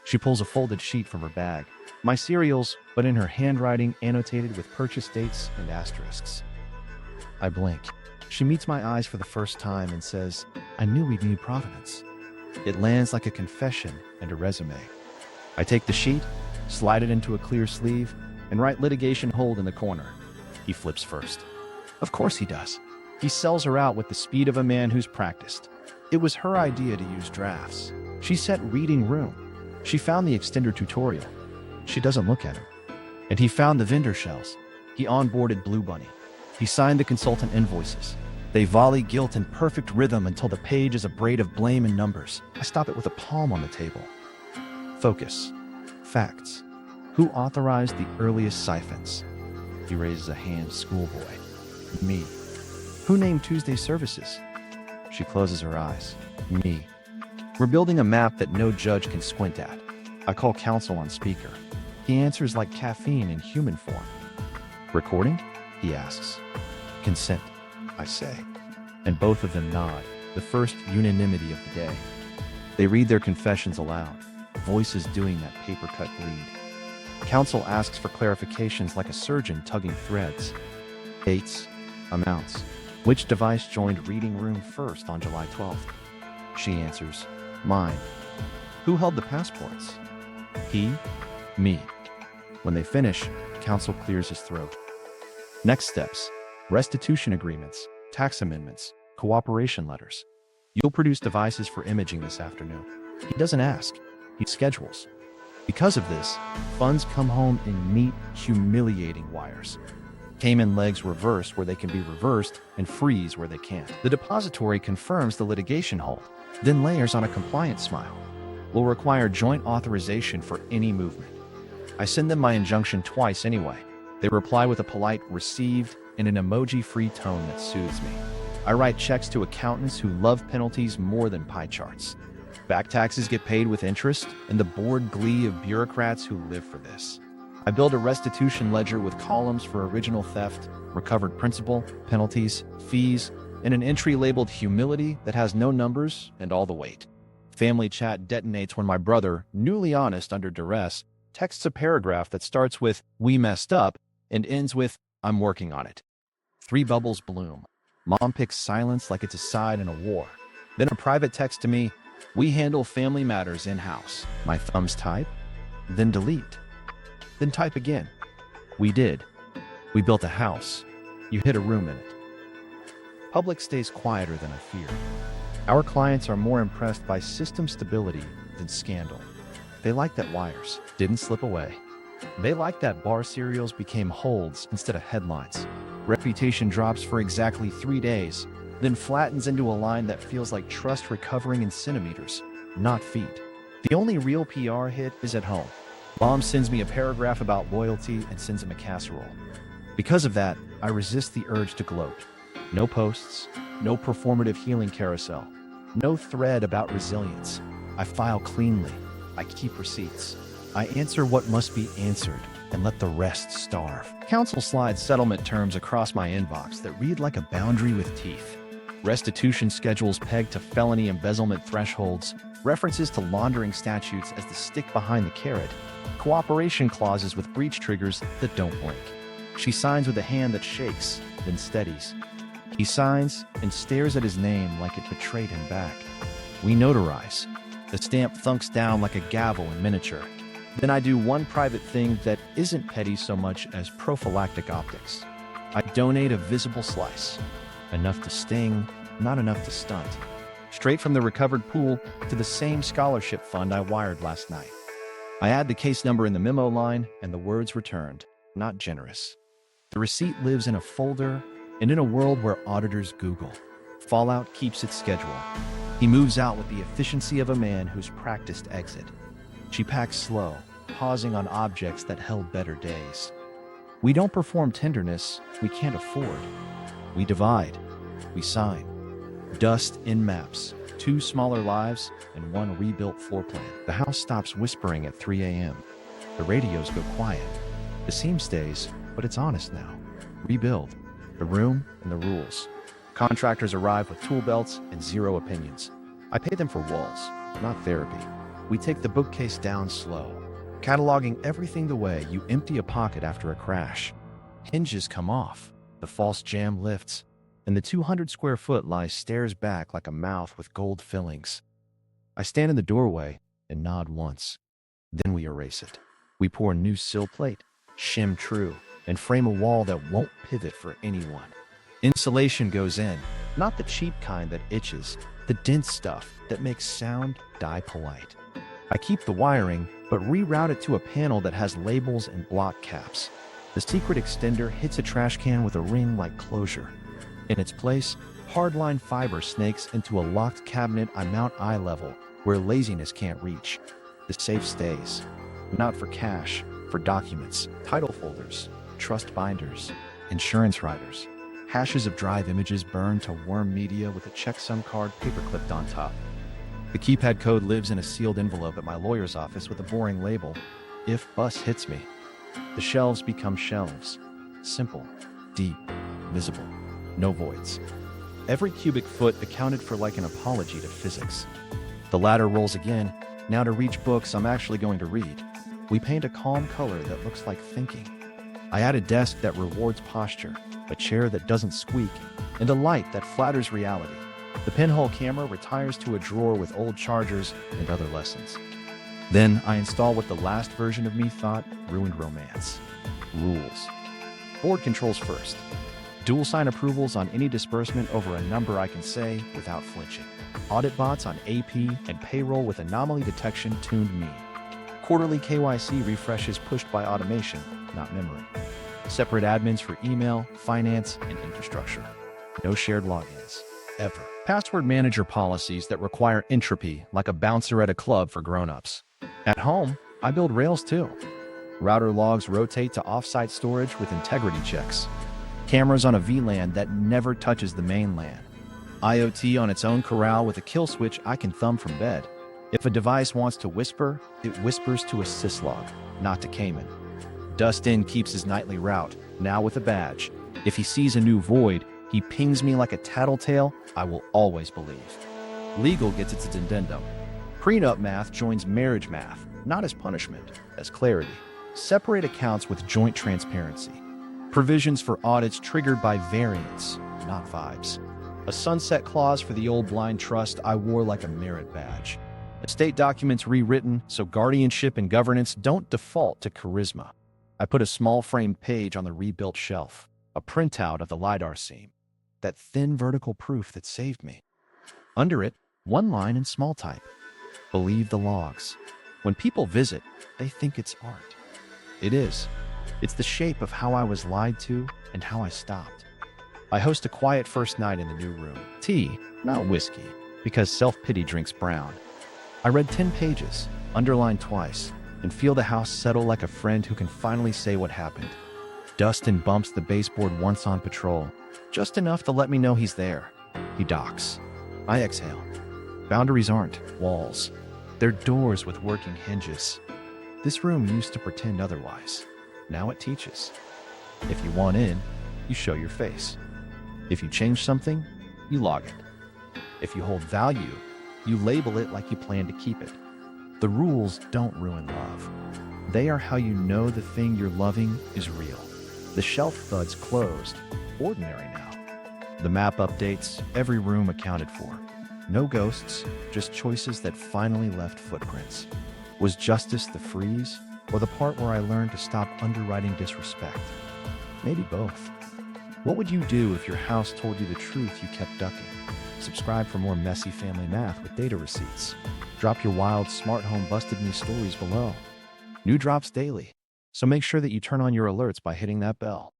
She pulls a folded sheet from her bag. My serials, but in her handwriting annotated with purchase dates and asterisks. I blink. She meets my eyes for the first time and says, I knew we'd need provenance. It lands like a confession and a resume. I take the sheet, slide it into a clear sleeve, and write litigation hold in the corner. He flips first. Of course he does. He sells her out with the speed of a man who's practiced. It was her idea to use drafts. She set reading room. She found the extender tutorial. She doesn't look at him. And he found the vendor shells. He onboarded Blue Bunny. He signed the consultant invoices. They volley guilt in perfect rhythm until the page is a braid of blame and numbers. I stop it with a palm on the table. Focus. Facts. Who authorized the earliest siphons? He raises a hand, schoolboy. Me. Who named Tuesday Services? She closes her eyes. Me. We're building a map that no judge can squint at. I call counsel on speaker. He answers like caffeine in human form. Recording? He asks. Consent, I say. And both of them nod, the first unanimity of the day. They read their confessions aloud, voices doing that paper-cut bleed. Counsel asks for clarifications like a surgeon tugging threads. Dates, amounts. Which device joined reading room first on July 12th? She answers, mine. Who held the passports? He, me. When they finish, counsel clears his throat. Next steps, restitution agreements, tax amendments, cooperation letters. You'll produce devices for imaging this afternoon. He doesn't ask, he schedules. Because of this, funds come home in neat, humiliating wires. Cayman legs reverse where they can be reversed and freeze where they can't. The depository confirms the litigation hold, then layers on a compliant smile. Will require joint authorization for any movement. I send them my injunction twice anyway. They reply with a polite received and an emoji-free tone that soothes me. I write checks to accountants who love penalties more than pie charts. Back taxes get paid with interest, and the bored glee of bureaucrats who live for this. I build a restitution ledger with columns for original theft, recovered principal, penalties, fees, and an entry labeled humility that has no numbers and all the weight. Family chat detonates when my brother, newly honest under duress, texts a paragraph that starts with, "We messed up," and ends with, "I'm working on it." 3 bubbles bloom. Mom picks silence like it's a side in a war. Then a private text to me, "We handle family matters in-house." My thumbs type, then delete, then type again. We did. We built a house. You hid a room in it. Public stays quieter than I feared. Our clients are more impressed by system stability than scandal. They like that wires didn't slip away. They like that bar cereals became holds instead of headlines. Reputation drops for exactly 3 days, then flattens into a line that feels like trust recovering in centimeters, not feet. The only real PR hit is at home. Mom sends me a paragraph about loyalty and sends him a casserole. Because of that, I resist the urge to gloat. No posts, no performative healing carousel, no thread about resilience. I file cleanly. I keep receipts. I answer what must be answered and let the rest starve. Counsel slides settlement terms across my inbox that read like a boundary with teeth. Restitution schedules pegged to felony embezzlement thresholds, references to laundering statutes as the stick behind the carrot, cooperation clauses with breach triggers that don't blink. She signs with a hand that shakes, then steadies. He signs and stares at his name like it betrayed him back. We notarize. The stamp thunks down like a gavel in miniature. Then I do one private thing that isn't petty so much as prophylactic optics. I donate a visible slice. Enough to sting, not enough to stunt. Straight from the recovered pool to the same scholarship fund I wired last night. I add the case number in the memo line and the words returned, not generous. The receipt lives in a folder and in a world where auditors Google. Fallout keeps its schedule. He moves out with the efficiency of a man who's practiced exit. She packs slow, pausing on objects that held better days. We don't perform tenderness we can't afford. We divide. We sign. Dust in maps, 2 smaller lives, and 1 rebuilt floor plan. The house stops whispering at 3 a.m. The radios go quiet. The seam stays, but it's honest now. Rebuild. The room and the rules. Contractors arrive with tool belts and 0 opinions. I pay them for walls, not therapy. We take the bookcase down slow, cataloging everything the way you empty a pocket after a crash. Hinges come off, the false jamb lifts, and the 200 square foot lies stares back like a mouth with gold fillings. I stand in the doorway and nod once. Then we erase it. We pour new sill plate, shim true, and frame a wall that won't pivot for anyone. Insulation goes in, not the cheap kind that itches, the dense stuff that makes sound die polite. I keep the wiring, but reroute it to a panel that has labels and block caps. The secret extender hits a trash can with a ring like closure. In its place, hardline fiber snakes into a locked cabinet I mount eye level, where laziness can't reach. The safe stays. Not for cash, for documents, title folders, trust binders, insurance riders. Hashes of drive images burned to worm media with a checksum card paperclipped on top. The keypad code lives in a sealed envelope at my lawyer's office with a boring label, "If bus hits me." The shelves become shelves. Simple, deep, visible. No voids. Every cubic foot accounted for like an apology to physics. The ladder rolls again, now to reach books I'm actually going to read. We paint a calm color that looks like thinking. I add a desk that rewards posture, a chair that doesn't squeak, and a light that flatters reality. The pinhole camera retires to a drawer with old chargers and other lessons. Then I install what the last version of me thought ruined romance. Rules. Board controls first. Dual sign approvals on any disbursement over a number I can say without flinching. Audit bots on AP and payroll with anomaly detection tuned me. Quarterly KYC refreshes pushed by automation, not memory. Separate admins for email, finance, and infrastructure. No shared logins. Ever. Password manager policies that require entropy like a bouncer at a club for grown-ups. At home, I build Rails too. Router logs rotate to offsite storage with integrity checks. Cameras on a VLAN that never touches the main LAN. IoT on its own corral with a kill switch I can thumb from bed. If a device wants to whisper, it whispers to a syslog, not to Cayman. Dust-in keeps his nightly route, now with a badge. If he sees a new void, he pings me like a tattletale I will always believe. Legal gets its addendum. Prenup math joins marriage math, not as punishment, as clarity. Separate accounts with joint transparency. Provisions for audits triggered by variance, not vibes. A sunset clause for the old blind trust I wore like a merit badge. Estate documents rewritten so guardianship and governance don't default to charisma. I put a small framed page on the rebuilt shelf, a printout of the LiDAR seam. That thin vertical proof that saved me. Under it, one line in small type. Believe the logs. When people visit, they think it's art. It is. It's the shape of how I was lied to and how I stopped. I host a quiet first night in the new room. Tea, not whiskey, because self-pity drinks brown. I read 10 pages, underlined twice, and feel the house settle like a friend who can finally say what happened. Dust-in bumps the baseboard once on patrol, just enough to let me know he's there. He docks. I exhale. Boundaries aren't walls. They're doors with working hinges. This room used to pretend otherwise. Now it teaches. If you want in, you show your face. If you change something, you log it. If you hold value, you label it like you plan to keep it. The rules don't ruin love. They are how you know the thing you're loving is real. The shelf thuds closed, ordinary now. The map updates, every room accounted for. No ghosts, just choices that finally left footprints. Was justice the freeze, or the part where I learned to stop underwriting disrespect? Maybe both. What would you do if your house told you the truth you kept ducking? Subscribe for more messy family math with data receipts. Drop your wild smart home busted news stories below. New drops daily, so make sure that you turn on your alerts by hitting that bell.